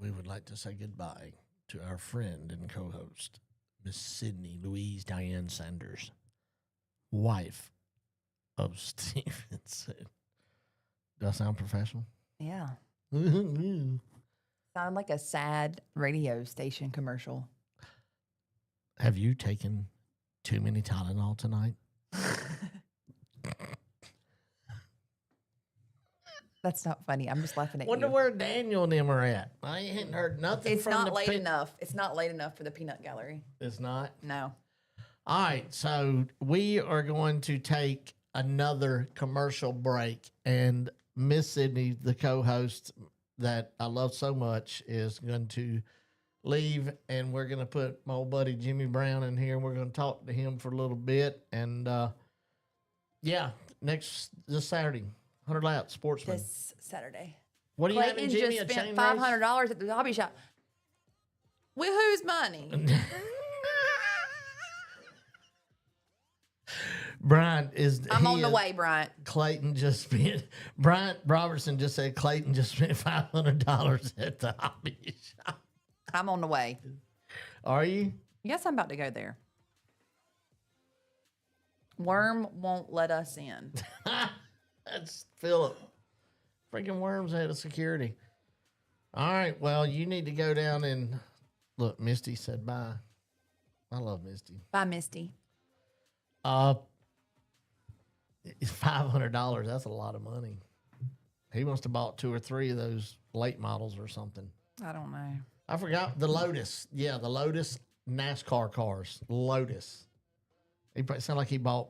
we would like to say goodbye to our friend and co-host, Miss Sydney Louise Diane Sanders, wife of Stevenson. Do I sound professional? Yeah. Sound like a sad radio station commercial. Have you taken too many Tylenol tonight? That's not funny. I'm just laughing at Wonder you. where Daniel and them are at. I ain't heard nothing It's from not the late enough. It's not late enough for the peanut gallery. It's not? No. All right, so we are going to take another commercial break, and Miss Sydney, the co-host that I love so much, is going to leave, and we're going to put my old buddy Jimmy Brown in here, and we're going to talk to him for a little bit. And this Saturday, 100 Laps Sportsman. This Saturday. What are you having, Clayton Jimmy? just A spent chain $500 at the hobby shop. With whose money? race? Brian is. I'm on the way, Bryant. Clayton just spent. Bryant Robertson just said Clayton just spent $500 at the hobby shop. I'm on the way. Are you? Yes, I'm about to go there. Worm won't let us in. That's Philip. Freaking Worms out of security. All right. Well, you need to go down and look. Misty said bye. I love Misty. Bye, Misty. It's $500. That's a lot of money. He must have bought 2 or 3 of those late models or something. I don't know. I forgot the Lotus. Yeah, the Lotus NASCAR cars. Lotus. It sounded like he bought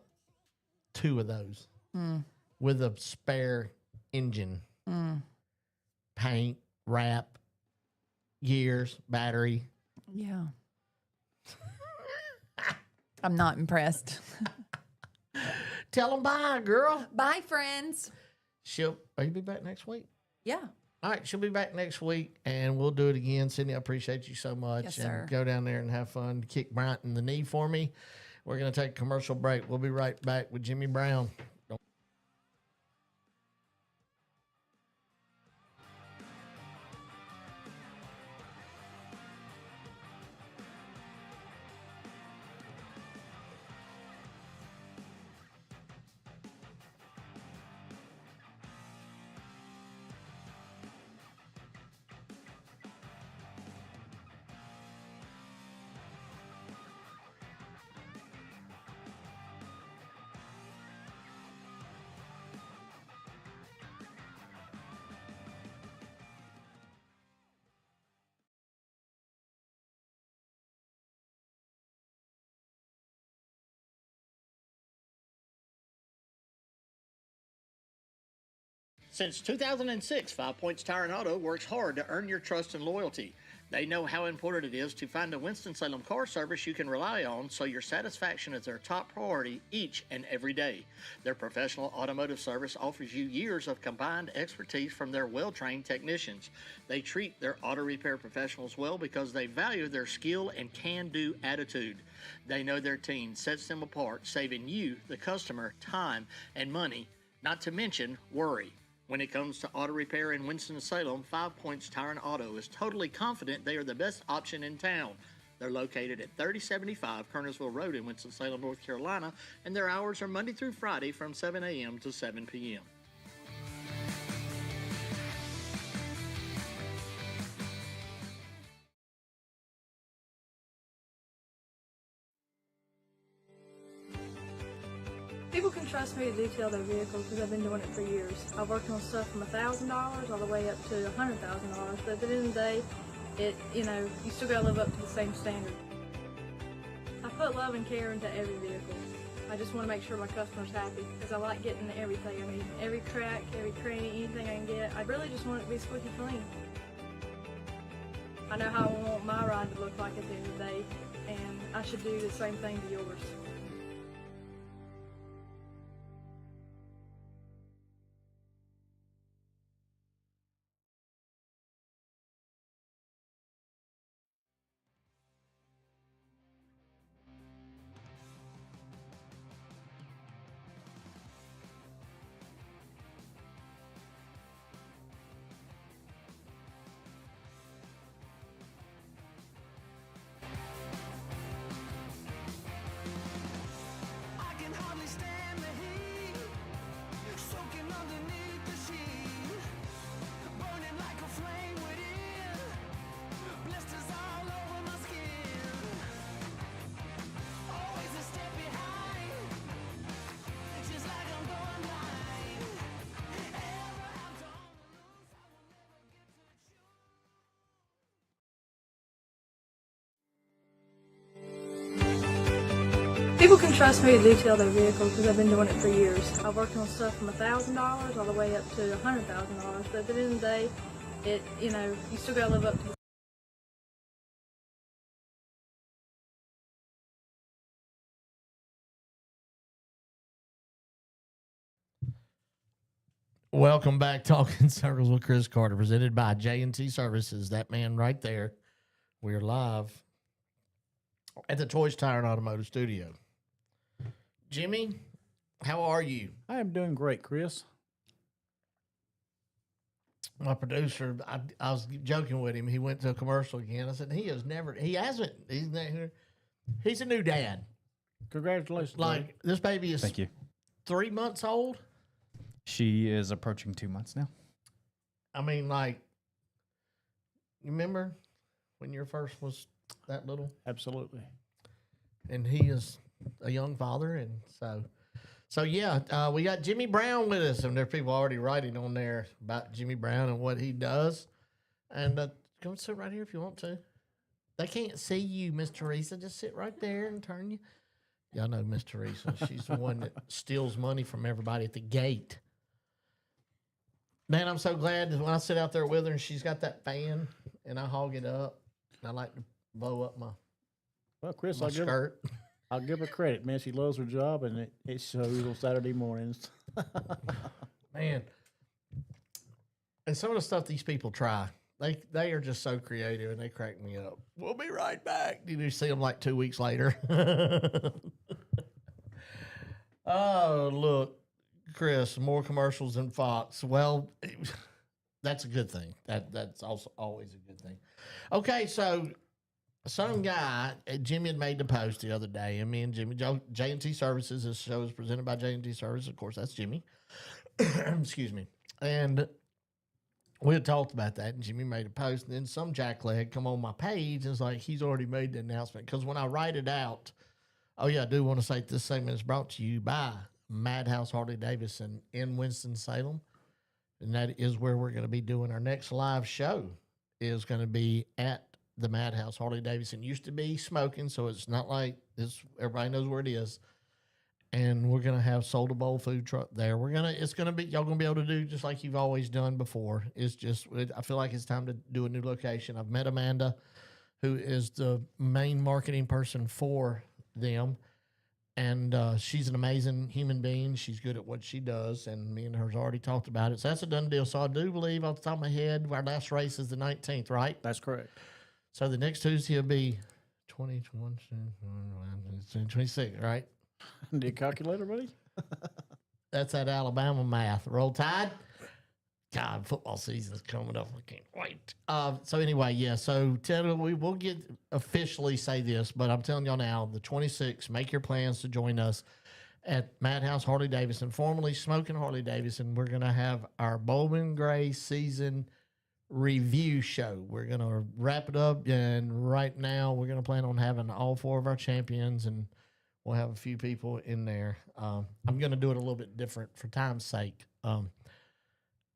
2 of those with a spare engine, paint, wrap, gears, battery. Yeah. I'm not impressed. Tell them bye, girl. Bye, friends. Are you be back next week? Yeah. All right, she'll be back next week, and we'll do it again. Sydney, I appreciate you so much. Yes, and sir. go down there and have fun. Kick Bryant in the knee for me. We're going to take a commercial break. We'll be right back with Jimmy Brown. Since 2006, 5 Points Tire and Auto works hard to earn your trust and loyalty. They know how important it is to find a Winston-Salem car service you can rely on, so your satisfaction is their top priority each and every day. Their professional automotive service offers you years of combined expertise from their well-trained technicians. They treat their auto repair professionals well because they value their skill and can-do attitude. They know their team sets them apart, saving you, the customer, time and money, not to mention worry. When it comes to auto repair in Winston-Salem, 5 Points Tire and Auto is totally confident they are the best option in town. They're located at 3075 Kernersville Road in Winston-Salem, North Carolina, and their hours are Monday through Friday from 7 a.m. to 7 p.m. People can trust me to detail their vehicles because I've been doing it for years. I've worked on stuff from $1,000 all the way up to $100,000, but at the end of the day, you still gotta live up to the same standard. I put love and care into every vehicle. I just want to make sure my customer's happy because I like getting everything. I mean, every crack, every cranny, anything I can get. I really just want it to be squeaky clean. I know how I want my ride to look like at the end of the day, and I should do the same thing to yours. People can trust me to detail their vehicle because I've been doing it for years. I've worked on stuff from $1,000 all the way up to $100,000. But at the end of the day, you still gotta live up to. Welcome back, Talking Circles with Chris Carter, presented by J&T Services. That man right there. We're live at the Toys Tire and Automotive Studio. Jimmy, how are you? I am doing great, Chris. My producer, I was joking with him. He went to a commercial again. I said, he's a new dad. Congratulations. Like, this baby is Thank you. 3 months old. She is approaching 2 months now. I mean, like, you remember when your first was that little? Absolutely. And he is a young father, and so yeah, we got Jimmy Brown with us, and there are people already writing on there about Jimmy Brown and what he does. And come sit right here if you want to. They can't see you, Miss Teresa. Just sit right there and turn you. Y'all know Miss Teresa. She's the one that steals money from everybody at the gate. Man, I'm so glad that when I sit out there with her and she's got that fan and I hog it up, and I like to blow up Well, Chris, my skirt. I'll give her credit, man. She loves her job, and it shows on Saturday mornings. Man, and some of the stuff these people try, they are just so creative, and they crack me up. We'll be right back. You see them like 2 weeks later. Oh, look, Chris, more commercials than Fox. Well, that's a good thing. That's also always a good thing. Okay, so some guy, Jimmy had made the post the other day, and me and Jimmy, J&T Services, this show is presented by J&T Services. Of course, that's Jimmy. Excuse me. And we had talked about that, and Jimmy made a post, and then some jackleg come on my page and it's like, he's already made the announcement. Because when I write it out, oh yeah, I do want to say this segment is brought to you by Madhouse Harley Davidson in Winston-Salem. And that is where we're going to be doing our next live show, is going to be at the Madhouse Harley Davidson. Used to be smoking, so it's not like this. Everybody knows where it is. And we're gonna have Soul to Bowl food truck there. It's gonna be, y'all gonna be able to do just like you've always done before. I feel like it's time to do a new location. I've met Amanda, who is the main marketing person for them, and she's an amazing human being. She's good at what she does, and me and her's already talked about it. So that's a done deal. So I do believe, off the top of my head, our last race is the 19th, right? That's correct. So the next Tuesday will be 26, right? Did calculator ready? That's that Alabama math. Roll Tide. God, football season is coming up. I can't wait. So anyway, yeah. So we will get officially say this, but I'm telling y'all now, the 26th, make your plans to join us at Madhouse Harley Davidson, formerly Smoking Harley Davidson. We're going to have our Bowman Gray season review show. We're going to wrap it up, and right now we're going to plan on having all 4 of our champions, and we'll have a few people in there. I'm going to do it a little bit different for time's sake.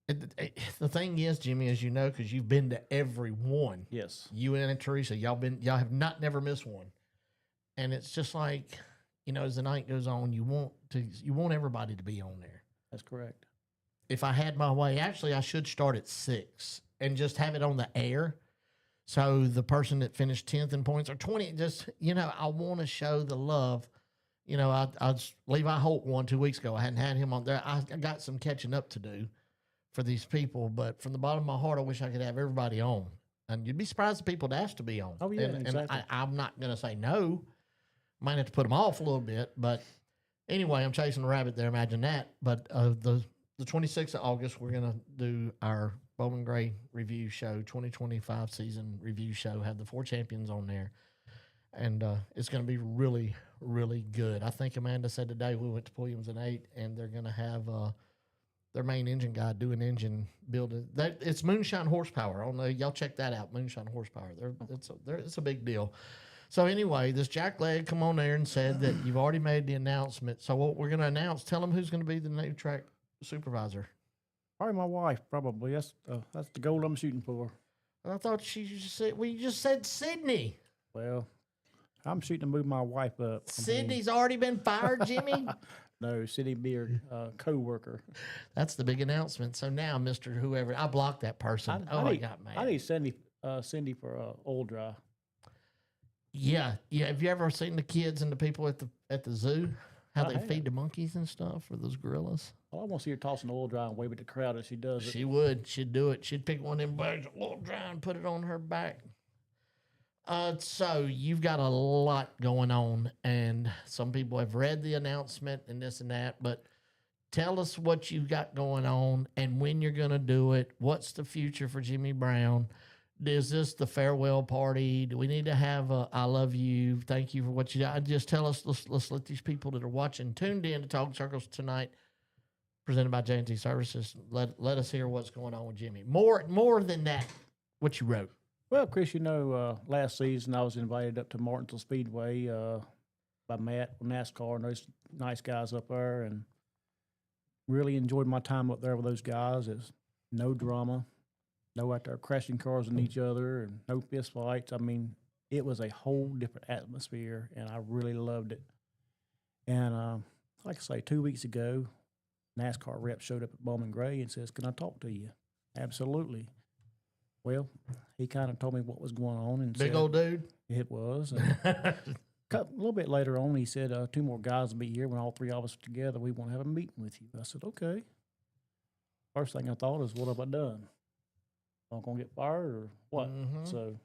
The thing is, Jimmy, as you know, because you've been to every one. Yes. You and Teresa, y'all have never missed one. And it's just like, as the night goes on, you want everybody to be on there. That's correct. If I had my way, actually, I should start at 6 and just have it on the air. So the person that finished 10th in points or 20, just, I want to show the love. Levi Holt won 2 weeks ago. I hadn't had him on there. I got some catching up to do for these people, but from the bottom of my heart, I wish I could have everybody on. And you'd be surprised the people that asked to be on. Oh, yeah, exactly. And I'm not going to say no. Might have to put them off a little bit, but anyway, I'm chasing a rabbit there. Imagine that. But the 26th of August, we're going to do our Bowman Gray review show, 2025 season review show, have the 4 champions on there. And it's going to be really, really good. I think Amanda said today we went to Williams and 8, and they're going to have their main engine guy do an engine building. It's Moonshine Horsepower. I don't know. Y'all check that out, Moonshine Horsepower. It's a big deal. So anyway, this Jack Leg come on there and said that you've already made the announcement. So what we're going to announce, tell them who's going to be the new track supervisor. Probably my wife, probably. That's the goal I'm shooting for. I thought you just said Sydney. Well, I'm shooting to move my wife up. Sydney's already been fired, Jimmy? No, Sydney be her co-worker. That's the big announcement. So now, Mr. Whoever, I blocked that person. I got mad. I need Cindy for oil dry. Yeah. Have you ever seen the kids and the people at the zoo? How they feed the monkeys and stuff, or those gorillas? Well, I want to see her tossing oil dry and wave at the crowd as she does it. She would. She'd do it. She'd pick one of them bags of oil dry and put it on her back. So you've got a lot going on, and some people have read the announcement and this and that, but tell us what you've got going on and when you're going to do it. What's the future for Jimmy Brown? Is this the farewell party? Do we need to have a I love you, thank you for what you did? Just tell us, let's let these people that are watching, tuned in to Talk Circles tonight, presented by J&T Services, let us hear what's going on with Jimmy. More than that, what you wrote. Well, Chris, last season I was invited up to Martinsville Speedway by Matt with NASCAR and those nice guys up there, and really enjoyed my time up there with those guys. It's no drama, no out there crashing cars in each other, and no fist fights. I mean, it was a whole different atmosphere, and I really loved it. And like I say, 2 weeks ago, NASCAR rep showed up at Bowman Gray and says, "Can I talk to you?" Absolutely. Well, he kind of told me what was going on. And Big said, old dude? It was. A little bit later on, he said, 2 more guys will be here. When all 3 of us are together, we want to have a meeting with you. I said, okay. First thing I thought is, what have I done? Am I going to get fired or what? Mm-hmm. So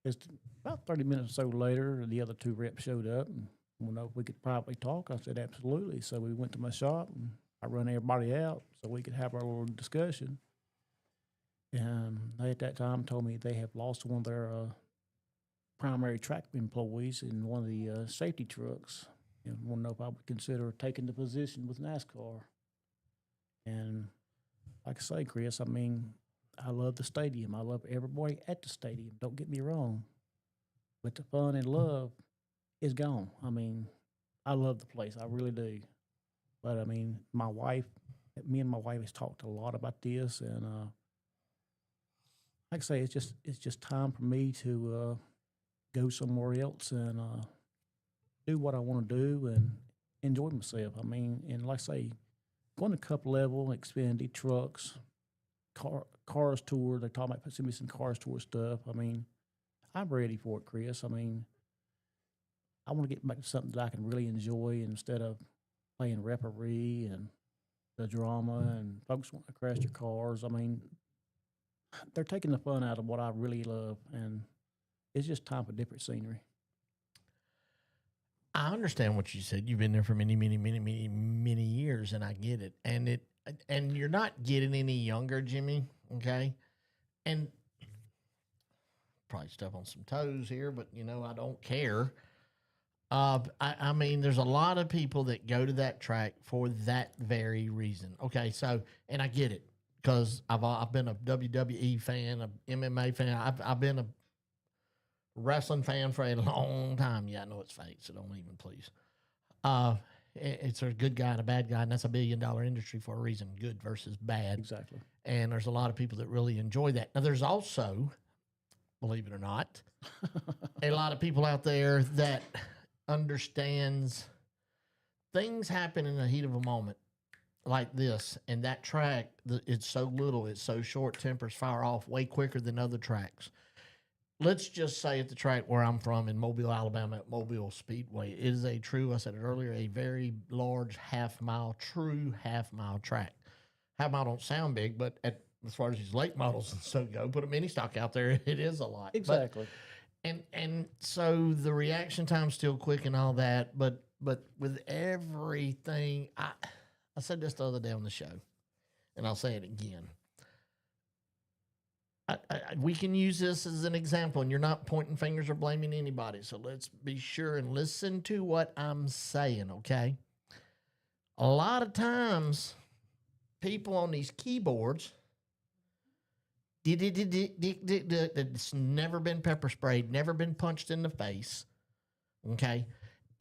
it's about 30 minutes or so later, the other 2 reps showed up and wanted to know if we could privately talk. I said, absolutely. So we went to my shop, and I run everybody out so we could have our little discussion. And they at that time told me they have lost one of their primary track employees in one of the safety trucks, and want to know if I would consider taking the position with NASCAR. And like I say, Chris, I mean, I love the stadium. I love everybody at the stadium. Don't get me wrong. But the fun and love is gone. I mean, I love the place. I really do. But, I mean, me and my wife has talked a lot about this, and like I say, it's just time for me to go somewhere else and do what I want to do and enjoy myself. I mean, and like I say, going to Cup level, Xfinity trucks, cars tour. They're talking about sending me some cars tour stuff. I mean, I'm ready for it, Chris. I mean, I want to get back to something that I can really enjoy instead of playing referee and the drama and folks want to crash their cars. I mean, they're taking the fun out of what I really love, and it's just time for different scenery. I understand what you said. You've been there for many years, and I get it. And you're not getting any younger, Jimmy, okay? And probably step on some toes here, but, I don't care. I mean, there's a lot of people that go to that track for that very reason. Okay, so, and I get it. Because I've been a WWE fan, a MMA fan. I've been a wrestling fan for a long time. Yeah, I know it's fake, so don't even, please. It's a good guy and a bad guy, and that's $1 billion industry for a reason, good versus bad. Exactly. And there's a lot of people that really enjoy that. Now, there's also, believe it or not, a lot of people out there that understands things happen in the heat of a moment. Like this, and that track, it's so little, it's so short, tempers fire off way quicker than other tracks. Let's just say at the track where I'm from in Mobile, Alabama, at Mobile Speedway, it is I said it earlier, a very large true half mile track. Half mile don't sound big, but as far as these late models and so go, put a mini stock out there, it is a lot. Exactly. And so the reaction time's still quick and all that, but with everything, I said this the other day on the show, and I'll say it again. We can use this as an example, and you're not pointing fingers or blaming anybody. So let's be sure and listen to what I'm saying, okay? A lot of times, people on these keyboards, it's never been pepper sprayed, never been punched in the face, okay?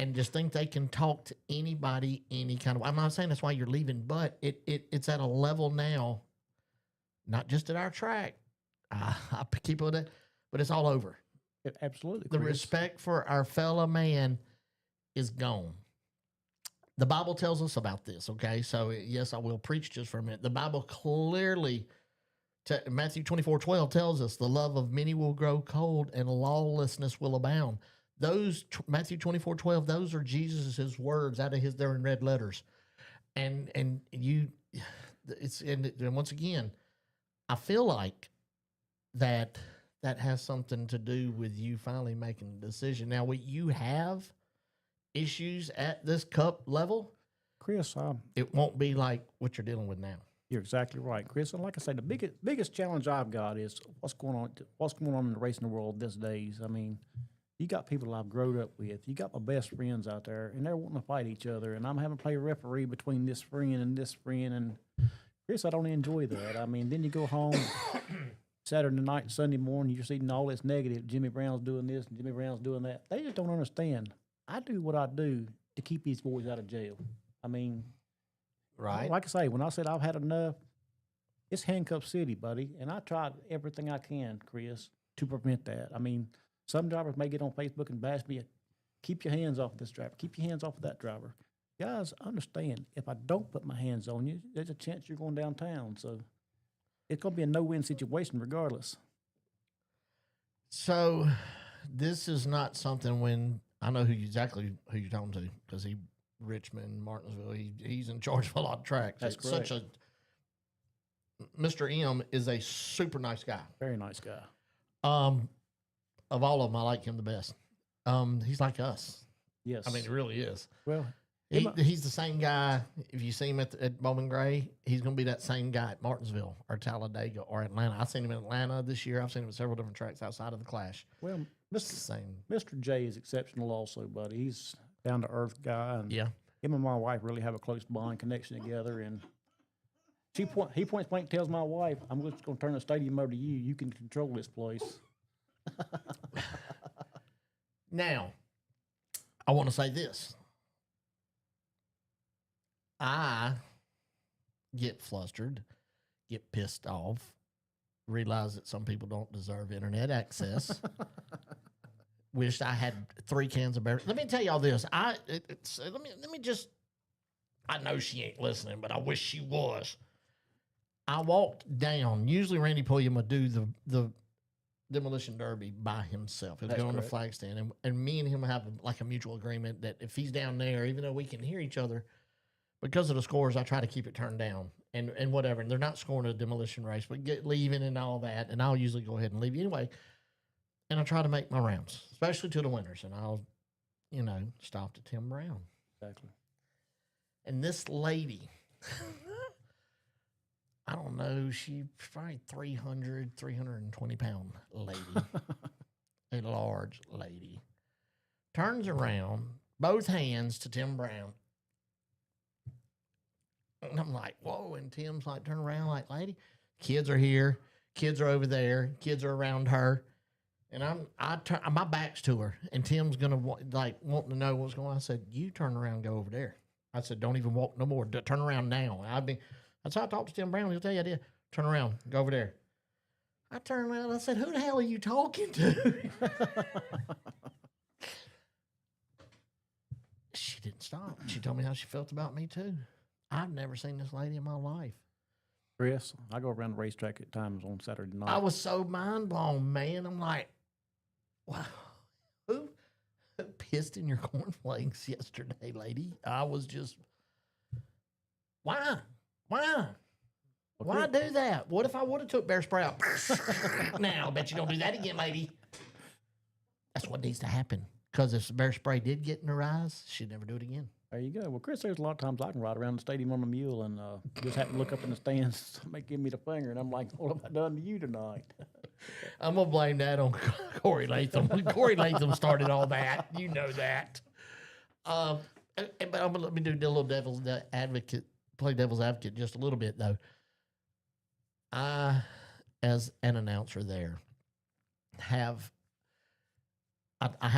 And just think they can talk to anybody, any kind of. I'm not saying that's why you're leaving, but it's at a level now, not just at our track. I keep with it, but it's all over. Absolutely. The Chris. respect for our fellow man is gone. The Bible tells us about this, okay? So, yes, I will preach just for a minute. The Bible clearly, Matthew 24:12 tells us, the love of many will grow cold and lawlessness will abound. Those, Matthew 24:12, those are Jesus' words out of they're in red letters. And once again, I feel like that has something to do with you finally making a decision. Now, you have issues at this cup level, Chris, it won't be like what you're dealing with now. you're exactly right, Chris. And like I say, the biggest challenge I've got is what's going on in the racing world these days. I mean, you got people I've grown up with. You got my best friends out there, and they're wanting to fight each other, and I'm having to play referee between this friend and this friend. And Chris, I don't enjoy that. I mean, then you go home Saturday night, Sunday morning, you're seeing all this negative. Jimmy Brown's doing this, and Jimmy Brown's doing that. They just don't understand. I do what I do to keep these boys out of jail. I mean, Right. like I say, when I said I've had enough, it's handcuff city, buddy. And I tried everything I can, Chris, to prevent that. I mean, some drivers may get on Facebook and bash me. Keep your hands off this driver. Keep your hands off of that driver. Guys, understand, if I don't put my hands on you, there's a chance you're going downtown. So it's going to be a no-win situation regardless. So this is not something when I know exactly who you're talking to because Richmond, Martinsville, he's in charge of a lot of tracks. That's It's such Mr. M is a super nice guy. Very nice guy. Of all of them, I like him the best. He's like us. Yes. I mean, he really is. Well, He's the same guy. If you see him at Bowman Gray, he's going to be that same guy at Martinsville or Talladega or Atlanta. I've seen him in Atlanta this year. I've seen him at several different tracks outside of the Clash. well, It's the same. Mr. J is exceptional also, buddy. He's down to earth guy, and Yeah. him and my wife really have a close bond connection together. And he points blank tells my wife, "I'm just going to turn the stadium over to you. You can control this place." Now, I want to say this. I get flustered, get pissed off, realize that some people don't deserve internet access. Wished I had 3 cans of beer. Let me tell y'all this. Let me just. I know she ain't listening, but I wish she was. I walked down. Usually Randy Pulliam would do the demolition derby by himself. He'll That's go on the correct. flag stand, and me and him have like a mutual agreement that if he's down there, even though we can hear each other, because of the scores, I try to keep it turned down and whatever. And they're not scoring a demolition race, but leaving and all that. And I'll usually go ahead and leave anyway. And I try to make my rounds, especially to the winners. And I'll, stop to Tim Brown. Exactly. And this lady, I don't know, she's probably 320 pound lady, a large lady, turns around, both hands to Tim Brown. And I'm like, whoa. And Tim's like, turn around, like, lady, kids are here. Kids are over there. Kids are around her. And my back's to her. And Tim's going to, wanting to know what's going on. I said, you turn around and go over there. I said, don't even walk no more. Turn around now. That's how I talked to Tim Brown. He'll tell you I did. Turn around. Go over there. I turned around and I said, who the hell are you talking to? She didn't stop. She told me how she felt about me, too. I've never seen this lady in my life. Chris, I go around the racetrack at times on Saturday night. I was so mind blown, man. I'm like, wow, who pissed in your cornflakes yesterday, lady? I was just, why? Why do that? What if I would have took bear spray out? Now, I bet you don't do that again, lady. That's what needs to happen. Because if bear spray did get in her eyes, she'd never do it again. There you go. Well, Chris, there's a lot of times I can ride around the stadium on a mule and just happen to look up in the stands. Somebody give me the finger, and I'm like, what have I done to you tonight? I'm going to blame that on Corey Latham. Corey Latham started all that. You know that. But I'm going to let me do a little devil's advocate, play devil's advocate just a little bit, though. I, as an announcer there, I have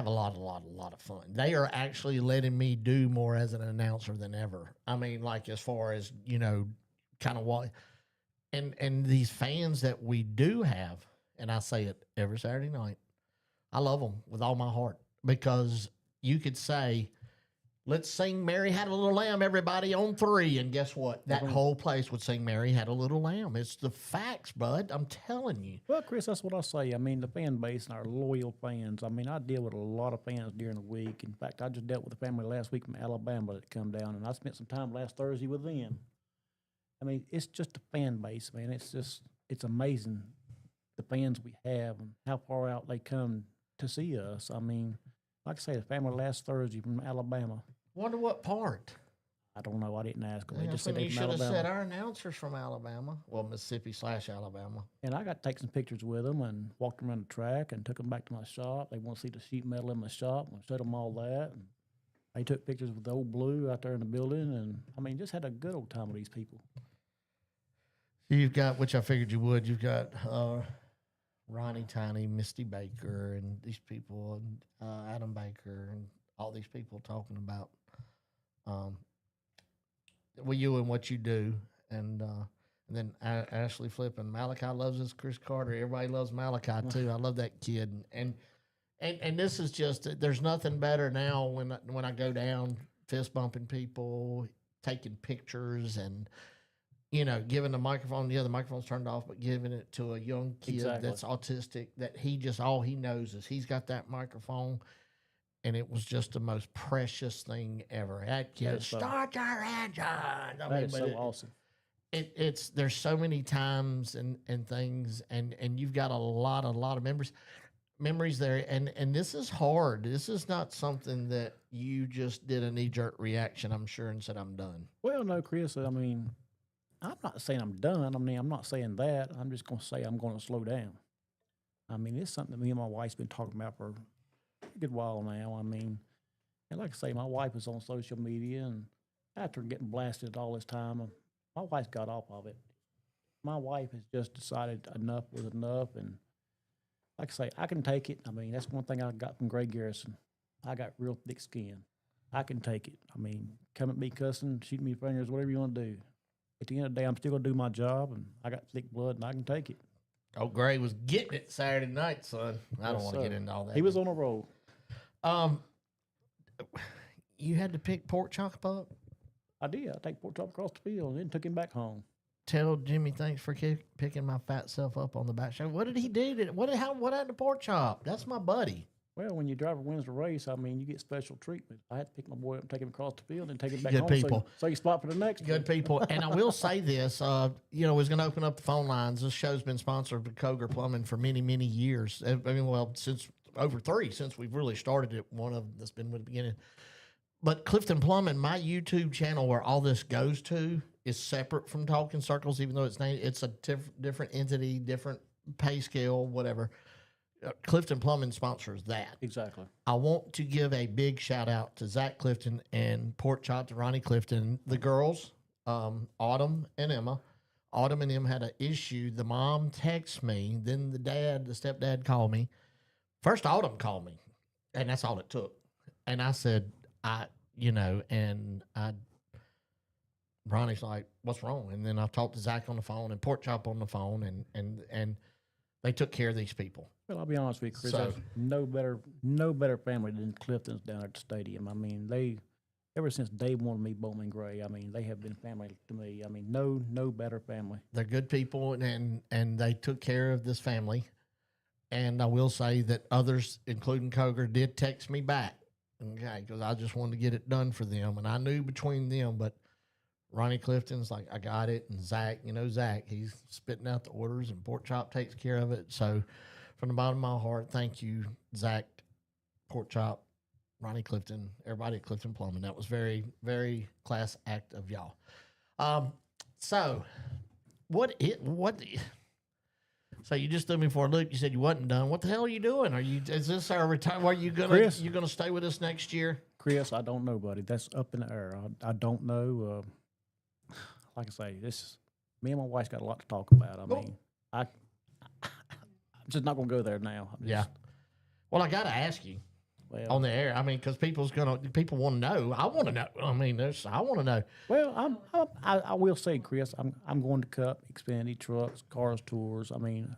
a lot of fun. They are actually letting me do more as an announcer than ever. I mean, like as far as, kind of what, and these fans that we do have, and I say it every Saturday night, I love them with all my heart because you could say, let's sing Mary Had a Little Lamb, everybody, on 3. And guess what? That whole place would sing Mary Had a Little Lamb. It's the facts, bud. I'm telling you. Well, Chris, that's what I say. I mean, the fan base and our loyal fans. I mean, I deal with a lot of fans during the week. In fact, I just dealt with a family last week from Alabama that come down, and I spent some time last Thursday with them. I mean, it's just a fan base, man. It's amazing the fans we have and how far out they come to see us. I mean, like I say, the family last Thursday from Alabama. Wonder what part? I don't know. I didn't ask them. They Yeah, just said they you from should have Alabama. said our announcers from Alabama. Well, Mississippi/Alabama. And I got to take some pictures with them and walked around the track and took them back to my shop. They want to see the sheet metal in my shop. I showed them all that. And they took pictures with the old Blue out there in the building. And, I mean, just had a good old time with these people. You've got, which I figured you would, you've got Ronnie Tiny, Misty Baker, and these people, and Adam Baker, and all these people talking about you and what you do. And then Ashley Flippin. Malachi loves us, Chris Carter. Everybody loves Malachi, too. I love that kid. And this is just, there's nothing better now when I go down fist bumping people, taking pictures, and giving the microphone. The other microphone's turned off, but giving it to a young kid that's autistic, that all he knows is he's got that microphone. And it was just the most precious thing ever. That kid, start your engine. That is so awesome. There's so many times and things, and you've got a lot of memories there. And this is hard. This is not something that you just did a knee-jerk reaction, I'm sure, and said, I'm done. Well, no, Chris, I mean, I'm not saying I'm done. I mean, I'm not saying that. I'm just going to say I'm going to slow down. I mean, it's something that me and my wife's been talking about for a good while now. I mean, and like I say, my wife is on social media, and after getting blasted all this time, my wife got off of it. My wife has just decided enough was enough, and like I say, I can take it. I mean, that's one thing I got from Gregg Garrison. I got real thick skin. I can take it. I mean, come at me cussing, shoot me fingers, whatever you want to do. At the end of the day, I'm still going to do my job, and I got thick blood, and I can take it. Oh, Gregg was getting it Saturday night, son. I don't want to get into all that. He was on a roll. You had to pick pork chop up? I did. I take pork chop across the field and then took him back home. Tell Jimmy thanks for picking my fat self up on the back show. What did he do? What happened to pork chop? That's my buddy. Well, when your driver wins the race, I mean, you get special treatment. I had to pick my boy up and take him across the field and take him back Good home. people. So you spot for the next Good one. people. And I will say this, we're going to open up the phone lines. This show's been sponsored by Koger Plumbing for many, many years. I mean, well, since over 3, since we've really started it. One of them that's been with the beginning. But Clifton Plumbing, my YouTube channel where all this goes to, is separate from Talking Circles, even though it's a different entity, different pay scale, whatever. Clifton Plumbing sponsors that. Exactly. I want to give a big shout out to Zach Clifton and Pork Chop to Ronnie Clifton. The girls, Autumn and Emma. Autumn and Emma had an issue. The mom texted me. Then the stepdad called me. First, Autumn called me, and that's all it took. And I said, Ronnie's like, what's wrong? And then I talked to Zach on the phone and Pork Chop on the phone, and they took care of these people. Well, I'll be honest with you, Chris. There's no better family than Clifton's down at the stadium. I mean, ever since day one of me, Bowman Gray, I mean, they have been family to me. I mean, no better family. They're good people, and they took care of this family. And I will say that others, including Koger, did text me back, okay, because I just wanted to get it done for them. And I knew between them, but Ronnie Clifton's like, I got it. And Zach, Zach, he's spitting out the orders, and Pork Chop takes care of it. So from the bottom of my heart, thank you, Zach, Pork Chop, Ronnie Clifton, everybody at Clifton Plumbing. That was very, very class act of y'all. So you just threw me for a loop. You said you wasn't done. What the hell are you doing? Is this our retire? Are you gonna stay with us next year? Chris, I don't know, buddy. That's up in the air. I don't know. Like I say, me and my wife's got a lot to talk about. I mean, I'm just not gonna go there now. Yeah. Well, I got to ask you on the air. I mean, because people want to know. I want to know. I mean, I want to know. Well, I will say, Chris, I'm going to Cup, Xfinity, trucks, cars, tours. I mean,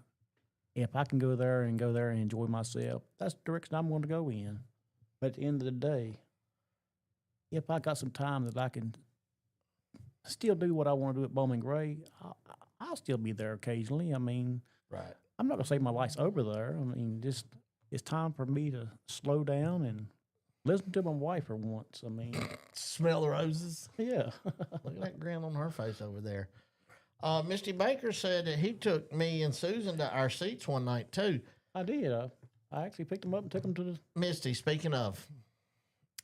if I can go there and enjoy myself, that's the direction I'm going to go in. But at the end of the day, if I got some time that I can still do what I want to do at Bowman Gray, I'll still be there occasionally. I mean, Right. I'm not going to say my life's over there. I mean, just it's time for me to slow down and listen to my wife for once. I mean, Smell the roses. yeah. Look at that grin on her face over there. Misty Baker said that he took me and Susan to our seats one night too. I did. I actually picked them up and took them to the. Misty, speaking of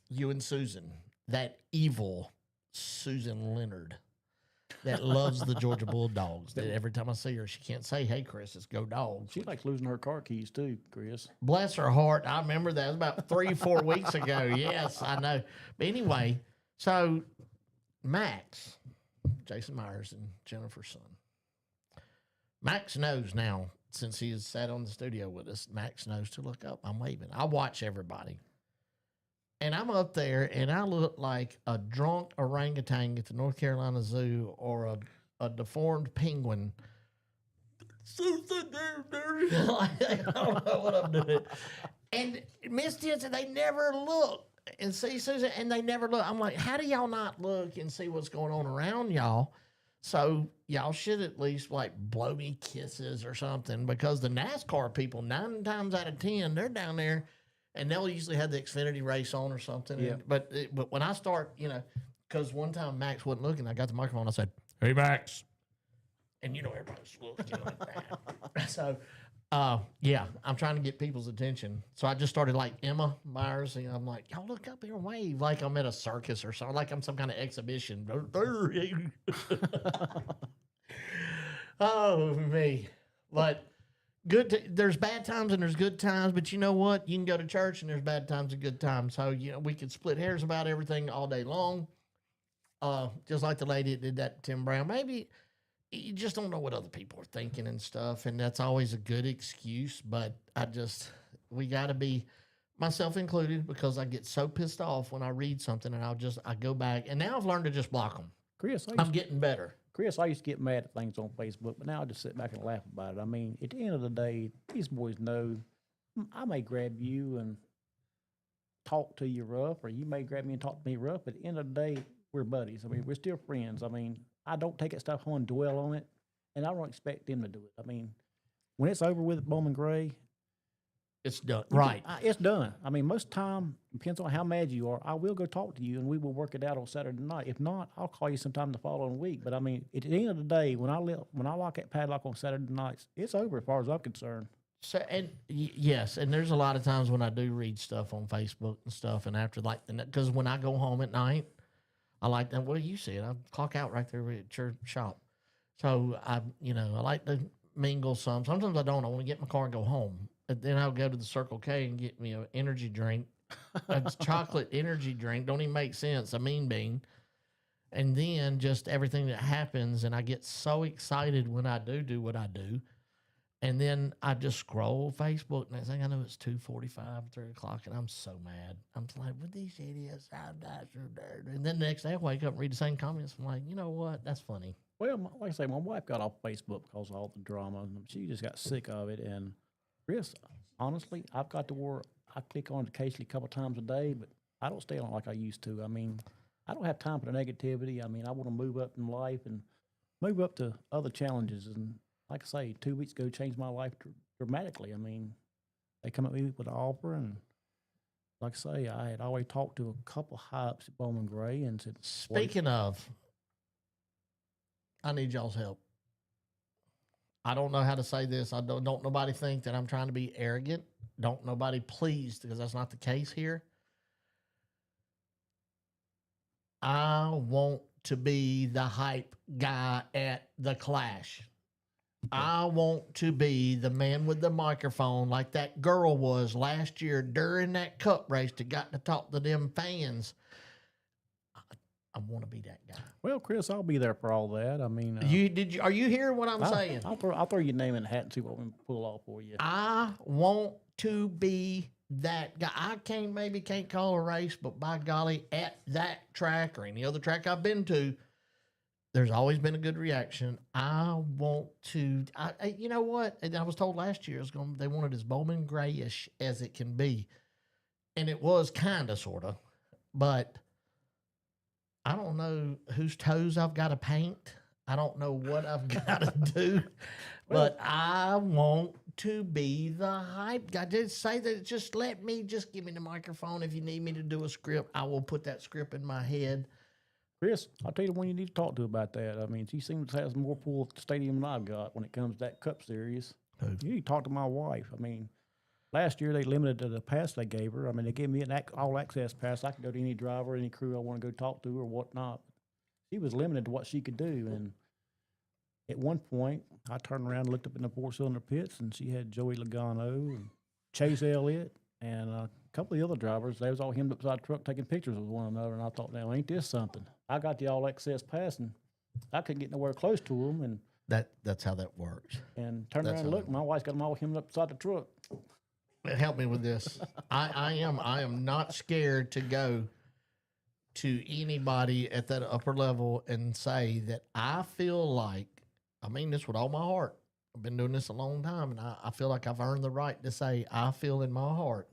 you and Susan, that evil Susan Leonard that loves the Georgia Bulldogs. That every time I see her, she can't say, "Hey, Chris, it's go Dogs." She likes losing her car keys too, Chris. Bless her heart. I remember that. It was about 3-4 weeks ago. Yes, I know. But anyway, so Max, Jason Myers and Jennifer's son. Max knows now, since he has sat on the studio with us, Max knows to look up. I'm waving. I watch everybody. And I'm up there, and I look like a drunk orangutan at the North Carolina Zoo or a deformed penguin. I don't know what I'm doing. And Misty said they never look and see Susan, and they never look. I'm like, how do y'all not look and see what's going on around y'all? So y'all should at least like blow me kisses or something, because the NASCAR people, 9 times out of 10, they're down there. And they'll usually have the Xfinity race on or something. Yeah. But when I start, because one time Max wasn't looking, I got the microphone. I said, "Hey, Max," and everybody's looking like that. So, yeah, I'm trying to get people's attention. So I just started like Emma Myers, and I'm like, "Y'all look up here and wave like I'm at a circus or something, like I'm some kind of exhibition." Oh me, but. There's bad times and there's good times, but you know what? You can go to church and there's bad times and good times. So, we could split hairs about everything all day long. Just like the lady that did that to Tim Brown. Maybe you just don't know what other people are thinking and stuff. And that's always a good excuse. But we got to be, myself included, because I get so pissed off when I read something and I go back. And now I've learned to just block them. Chris, I'm getting better. Chris, I used to get mad at things on Facebook, but now I just sit back and laugh about it. I mean, at the end of the day, these boys know I may grab you and talk to you rough, or you may grab me and talk to me rough, but at the end of the day, we're buddies. I mean, we're still friends. I mean, I don't take that stuff home and dwell on it, and I don't expect them to do it. I mean, when it's over with at Bowman Gray, it's done. Right. It's done. I mean, most time, depends on how mad you are, I will go talk to you, and we will work it out on Saturday night. If not, I'll call you sometime the following week. But, I mean, at the end of the day, when I lock that padlock on Saturday nights, it's over as far as I'm concerned. So, yes, and there's a lot of times when I do read stuff on Facebook and stuff, and after because when I go home at night, I like that. Well, you see it. I clock out right there at your shop. So I like to mingle some. Sometimes I don't. I want to get in my car and go home. And then I'll go to the Circle K and get me an energy drink, a chocolate energy drink. Don't even make sense. A mean bean. And then just everything that happens, and I get so excited when I do what I do. And then I just scroll Facebook. Next thing I know, it's 2:45, 3 o'clock, and I'm so mad. I'm like, with these idiots, and then the next day I wake up and read the same comments. I'm like, you know what? That's funny. Well, like I say, my wife got off Facebook because of all the drama. She just got sick of it. And Chris, honestly, I've got to where I click on it occasionally a couple times a day, but I don't stay on it like I used to. I mean, I don't have time for the negativity. I mean, I want to move up in life and move up to other challenges. And like I say, 2 weeks ago, changed my life dramatically. I mean, they come at me with an offer, and like I say, I had always talked to a couple high-ups at Bowman Gray and said, Speaking of, I need y'all's help. I don't know how to say this. I don't nobody think that I'm trying to be arrogant. Don't nobody pleased, because that's not the case here. I want to be the hype guy at the Clash. I want to be the man with the microphone like that girl was last year during that cup race that got to talk to them fans. I want to be that guy. Well, Chris, I'll be there for all that. I mean, are you hearing what I'm saying? I'll throw your name in the hat and see what we can pull off for you. I want to be that guy. I can't call a race, but by golly, at that track or any other track I've been to, There's always been a good reaction. I want to. You know what? And I was told last year they wanted as Bowman grayish as it can be, and it was kind of, sort of, but I don't know whose toes I've got to paint. I don't know what I've got to do, but I want to be the hype guy. Just say that. Just give me the microphone. If you need me to do a script, I will put that script in my head. Chris, I'll tell you the one you need to talk to about that. I mean, she seems to have more pull at the stadium than I've got when it comes to that Cup Series. Who? You need to talk to my wife. I mean, last year they limited the pass they gave her. I mean, they gave me an all-access pass. I could go to any driver, any crew I want to go talk to or whatnot. She was limited to what she could do. And at one point, I turned around and looked up in the four-cylinder pits, and she had Joey Logano and Chase Elliott and a couple of the other drivers. They was all hemmed up beside the truck taking pictures with one another, and I thought, now, ain't this something? I got the all-access pass, and I couldn't get nowhere close to them. And that's how that works. And turned around and looked, my wife's got them all hemmed up beside the truck. Help me with this. I am not scared to go to anybody at that upper level and say that I feel like, I mean this with all my heart. I've been doing this a long time, and I feel like I've earned the right to say I feel in my heart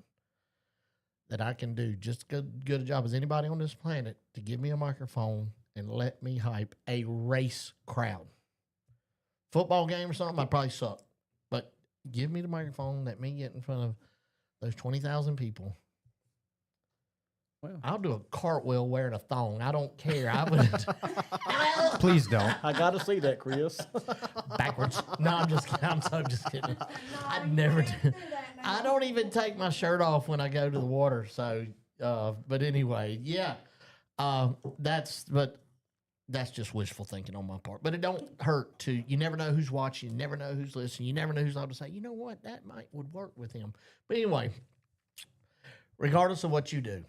that I can do just good a job as anybody on this planet to give me a microphone and let me hype a race crowd. Football game or something, I'd probably suck. But give me the microphone, let me get in front of those 20,000 people. Well, I'll do a cartwheel wearing a thong. I don't care. I would. Please don't. I got to see that, Chris. Backwards. No, I'm just kidding. I'm just kidding. I never do. I don't even take my shirt off when I go to the water. So, but anyway, yeah. That's just wishful thinking on my part. But it don't hurt to. You never know who's watching. You never know who's listening. You never know who's able to say, you know what, that would work with him. But anyway, regardless of what you do,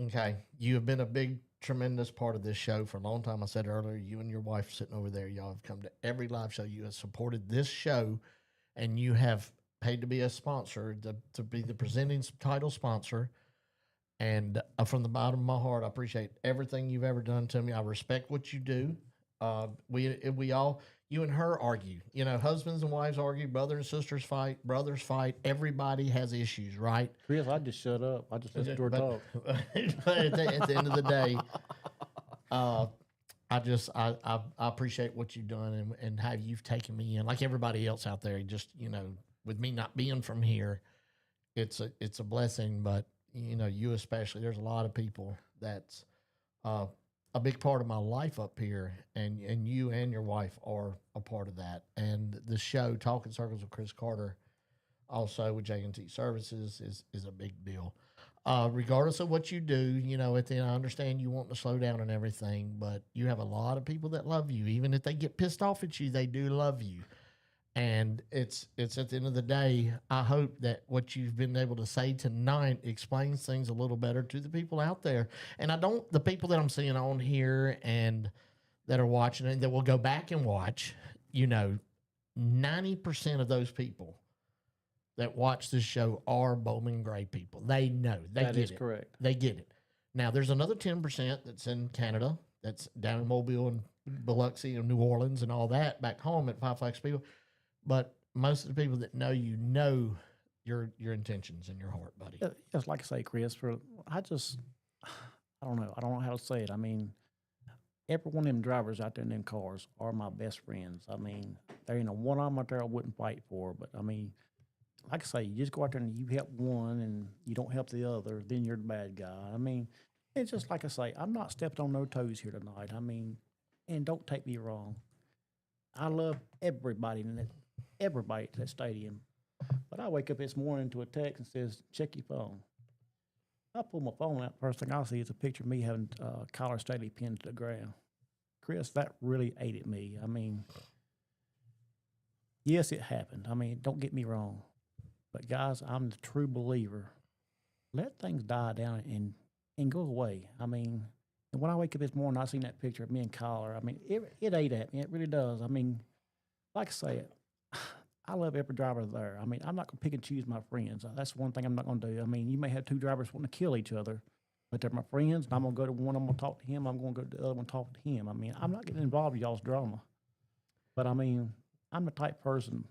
okay, you have been a big, tremendous part of this show for a long time. I said earlier, you and your wife sitting over there, y'all have come to every live show. You have supported this show, and you have paid to be a sponsor, to be the presenting title sponsor. And from the bottom of my heart, I appreciate everything you've ever done to me. I respect what you do. We all, you and her argue. You know, husbands and wives argue, brothers and sisters fight, brothers fight. Everybody has issues, right? Chris, I just shut up. I just listened to her talk. But at the end of the day, I appreciate what you've done and how you've taken me in. Like everybody else out there, just, you know, with me not being from here, it's a blessing, but you know, you especially, there's a lot of people that's a big part of my life up here, and you and your wife are a part of that. And the show, Talking Circles with Chris Carter, also with J&T Services, is a big deal. Regardless of what you do, you know, at the end, I understand you want to slow down and everything, but you have a lot of people that love you. Even if they get pissed off at you, they do love you. And it's at the end of the day, I hope that what you've been able to say tonight explains things a little better to the people out there. And the people that I'm seeing on here and that are watching it, that will go back and watch, you know, 90% of those people that watch this show are Bowman Gray people. They know. They get it. That is correct. They get it. Now, there's another 10% that's in Canada, that's down in Mobile and Biloxi and New Orleans and all that, back home at Five Flags people. But most of the people that know you know your intentions and your heart, buddy. Just like I say, Chris, I don't know. I don't know how to say it. I mean, every one of them drivers out there in them cars are my best friends. I mean, there ain't a one of them out there I wouldn't fight for. But, I mean, like I say, you just go out there and you help one and you don't help the other, then you're the bad guy. I mean, it's just like I say, I'm not stepping on no toes here tonight. I mean, and don't take me wrong. I love everybody at that stadium. But I wake up this morning to a text and says, check your phone. I pull my phone out, first thing I see is a picture of me having Collar Staley pinned to the ground. Chris, that really ate at me. I mean, yes, it happened. I mean, don't get me wrong. But guys, I'm the true believer. Let things die down and go away. I mean, and when I wake up this morning, I seen that picture of me and Collar. I mean, it ate at me. It really does. I mean, like I say, I love every driver there. I mean, I'm not going to pick and choose my friends. That's one thing I'm not going to do. I mean, you may have two drivers wanting to kill each other, but they're my friends, and I'm gonna go to one. I'm gonna talk to him. I'm gonna go to the other one, talk to him. I mean, I'm not getting involved in y'all's drama, but I mean, I'm the type person.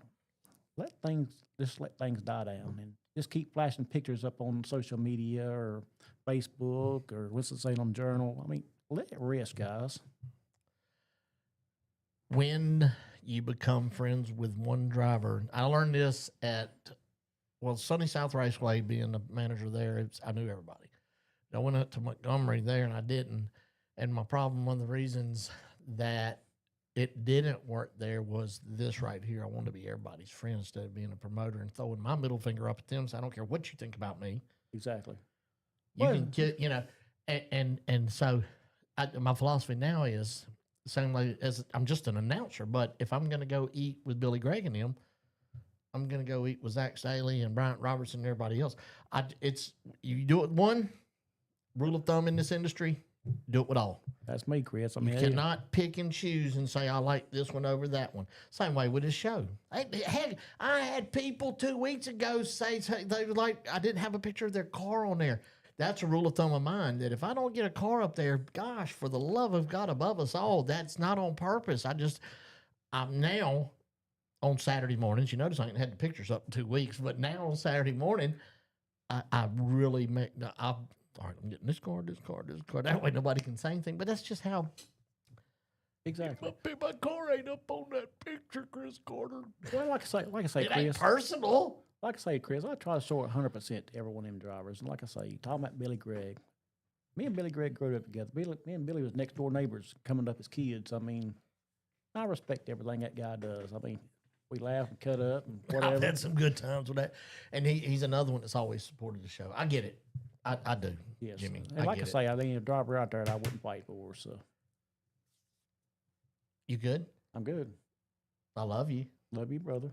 Let things die down, and just keep flashing pictures up on social media or Facebook or Winston-Salem Journal. I mean, let it rest, guys. When you become friends with one driver, I learned this at Sunny South Raceway. Being the manager there, I knew everybody. I went up to Montgomery there, and I didn't. And my problem, one of the reasons that it didn't work there was this right here. I wanted to be everybody's friend instead of being a promoter and throwing my middle finger up at them. So I don't care what you think about me. Exactly. You can get, and so my philosophy now is the same way as I'm just an announcer. But if I'm going to go eat with Billy Gregg and them, I'm going to go eat with Zach Staley and Bryant Robertson and everybody else. You do it with one rule of thumb in this industry. Do it with all. That's me, Chris. I mean, you cannot pick and choose and say, I like this one over that one. Same way with this show. I had people 2 weeks ago say they were like, I didn't have a picture of their car on there. That's a rule of thumb of mine, that if I don't get a car up there, gosh, for the love of God above us all, that's not on purpose. I'm now on Saturday mornings. You notice I ain't had the pictures up in 2 weeks, but now on Saturday morning, I really make, all right, I'm getting this car. That way nobody can say anything. But that's just how. Exactly. My car ain't up on that picture, Chris Carter. Well, like I say, it Chris. Ain't personal. Like I say, Chris, I try to show it 100% to every one of them drivers. And like I say, talking about Billy Gregg, me and Billy Gregg grew up together. Me and Billy was next door neighbors coming up as kids. I mean, I respect everything that guy does. I mean, we laugh and cut up and whatever. I've had some good times with that. And he's another one that's always supported the show. I get it. I do. Yes. Jimmy. And like I say, I think a driver out there that I wouldn't fight for. So. You good? I'm good. I love you. Love you, brother.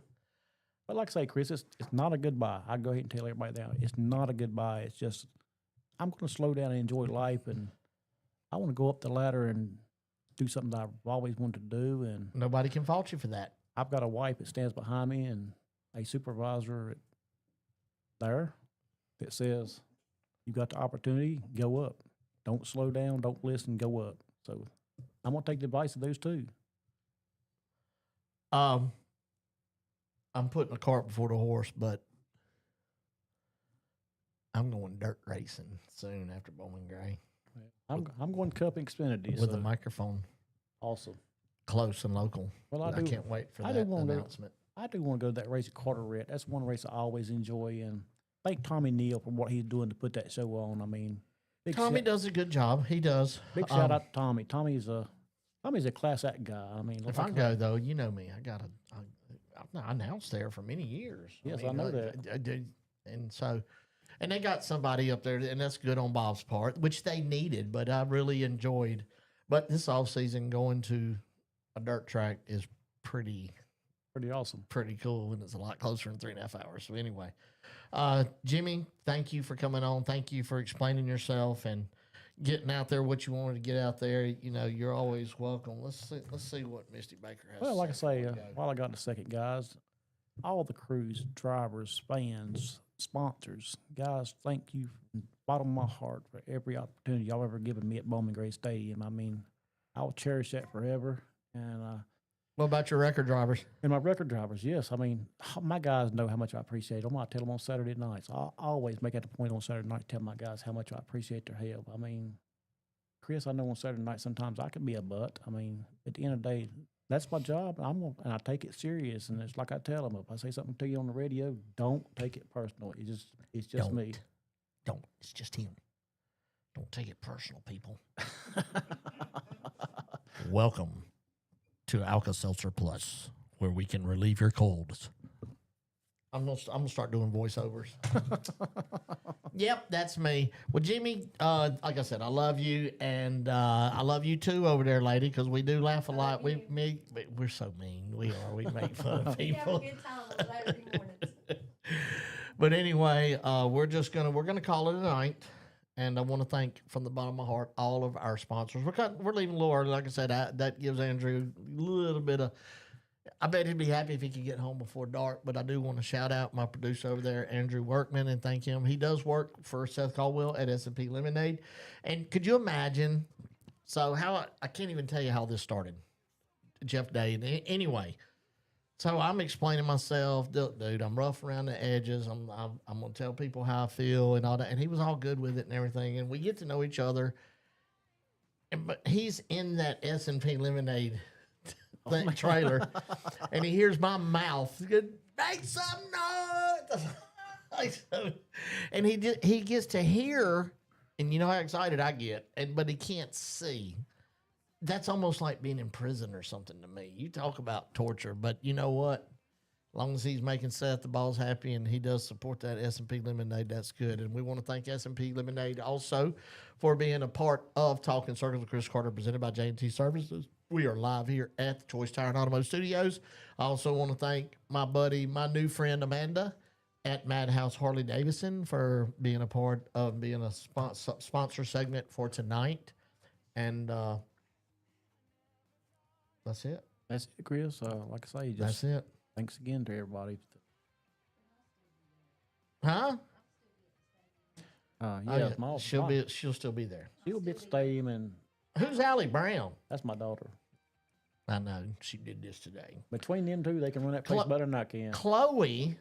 But like I say, Chris, it's not a goodbye. I go ahead and tell everybody that. It's not a goodbye. It's just, I'm going to slow down and enjoy life. And I want to go up the ladder and do something that I've always wanted to do. And nobody can fault you for that. I've got a wife that stands behind me and a supervisor there that says, you got the opportunity, go up. Don't slow down, don't listen, go up. So I'm going to take the advice of those two. I'm putting a cart before the horse, but I'm going dirt racing soon after Bowman Gray. I'm going Cup Xfinity. With a microphone. Awesome. Close and local. Well, I can't wait for that announcement. I do want to go to that race at Carteret. That's one race I always enjoy. And thank Tommy Neal for what he's doing to put that show on. I mean, Tommy does a good job. He does. Big shout out to Tommy. Tommy's a class act guy. I mean, if I go though, you know me. I announced there for many years. Yes, I know that. And they got somebody up there, and that's good on Bob's part, which they needed. But I really enjoyed. But this off season going to a dirt track is pretty awesome, pretty cool, and it's a lot closer than 3.5 hours. So anyway, Jimmy, thank you for coming on. Thank you for explaining yourself and getting out there what you wanted to get out there. You know, you're always welcome. Let's see what Misty Baker has. Well, like I say, while I got a second, guys, all the crews, drivers, fans, sponsors, guys, thank you from the bottom of my heart for every opportunity y'all ever given me at Bowman Gray Stadium. I mean, I'll cherish that forever. And what about your record drivers? And my record drivers, yes. I mean, my guys know how much I appreciate them. I tell them on Saturday nights. I always make it a point on Saturday night to tell my guys how much I appreciate their help. I mean, Chris, I know on Saturday night sometimes I can be a butt. I mean, at the end of the day, that's my job, and I take it serious. And it's like I tell them, if I say something to you on the radio, don't take it personal. It's just me. Don't. It's just him. Don't take it personal, people. Welcome to Alka-Seltzer Plus, where we can relieve your colds. I'm gonna start doing voiceovers. Yep, that's me. Well, Jimmy, like I said, I love you, and I love you too over there, lady, because we do laugh a lot. We're so mean. We are. We make fun of people. We have a good time Saturday mornings. But anyway, we're gonna call it a night. And I want to thank from the bottom of my heart all of our sponsors. We're leaving a little early, like I said. That gives Andrew a little bit of I bet he'd be happy if he could get home before dark, but I do want to shout out my producer over there, Andrew Workman, and thank him. He does work for Seth Caldwell at S&P Lemonade. And could you imagine? So I can't even tell you how this started, Jeff Day. Anyway, so I'm explaining myself, dude, I'm rough around the edges. I'm going to tell people how I feel and all that. And he was all good with it and everything. And we get to know each other. But he's in that S&P Lemonade trailer, and he hears my mouth. Make some noise. And he gets to hear, and you know how excited I get, but he can't see. That's almost like being in prison or something to me. You talk about torture, but you know what? As long as he's making Seth the balls happy and he does support that S&P Lemonade, that's good. And we want to thank S&P Lemonade also for being a part of Talking Circles with Chris Carter, presented by J&T Services. We are live here at the Choice Tire and Automotive Studios. I also want to thank my new friend Amanda at Madhouse Harley Davidson for being a part of being a sponsor segment for tonight. And that's it. That's it, Chris. Like I say, That's it. Thanks again to everybody. Huh? Yeah, Mom, she'll still be there. She'll be at the stadium. And who's Allie Brown? That's my daughter. I know she did this today. Between them two, they can run that place better than I can. Chloe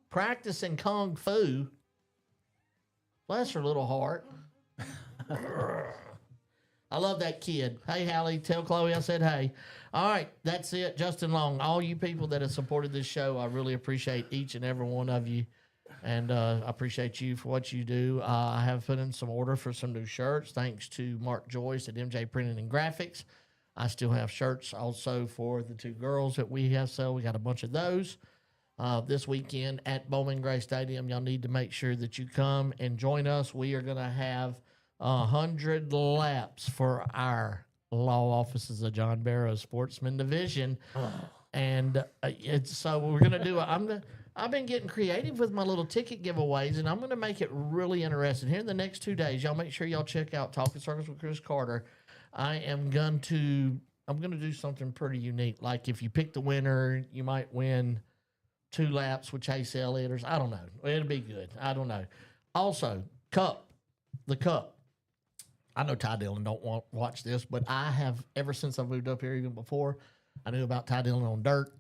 practicing kung fu. Bless her little heart. I love that kid. Hey, Hallie, tell Chloe I said hey. All right, that's it. Justin Long, all you people that have supported this show, I really appreciate each and every one of you. And I appreciate you for what you do. I have put in some order for some new shirts, thanks to Mark Joyce at MJ Printing and Graphics. I still have shirts also for the two girls that we have sell. We got a bunch of those. This weekend at Bowman Gray Stadium, y'all need to make sure that you come and join us. We are going to have 100 laps for our law offices of John Barrow Sportsman Division. And so we're going to do I've been getting creative with my little ticket giveaways, and I'm going to make it really interesting. Here in the next 2 days, y'all make sure y'all check out Talking Circles with Chris Carter. I'm going to do something pretty unique. Like if you pick the winner, you might win 2 laps with Chase Elliott, or I don't know. It'll be good. I don't know. Also, the cup. I know Ty Dillon don't watch this, but I have, ever since I moved up here, even before, I knew about Ty Dillon on dirt,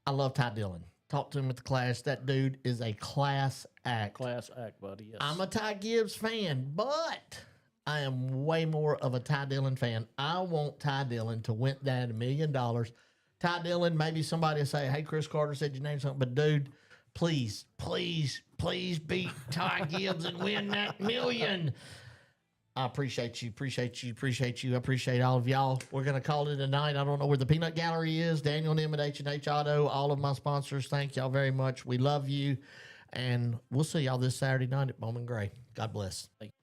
I love Ty Dillon. Talked to him at the class. That dude is a class act. Class act, buddy, yes. I'm a Ty Gibbs fan, but I am way more of a Ty Dillon fan. I want Ty Dillon to win that $1 million. Ty Dillon, maybe somebody will say, hey, Chris Carter said your name something, but dude, please, please, please beat Ty Gibbs and win that $1 million. I appreciate you. I appreciate all of y'all. We're going to call it a night. I don't know where the Peanut Gallery is. Daniel and Em at H&H Auto, all of my sponsors, thank y'all very much. We love you. And we'll see y'all this Saturday night at Bowman Gray. God bless. Thank you.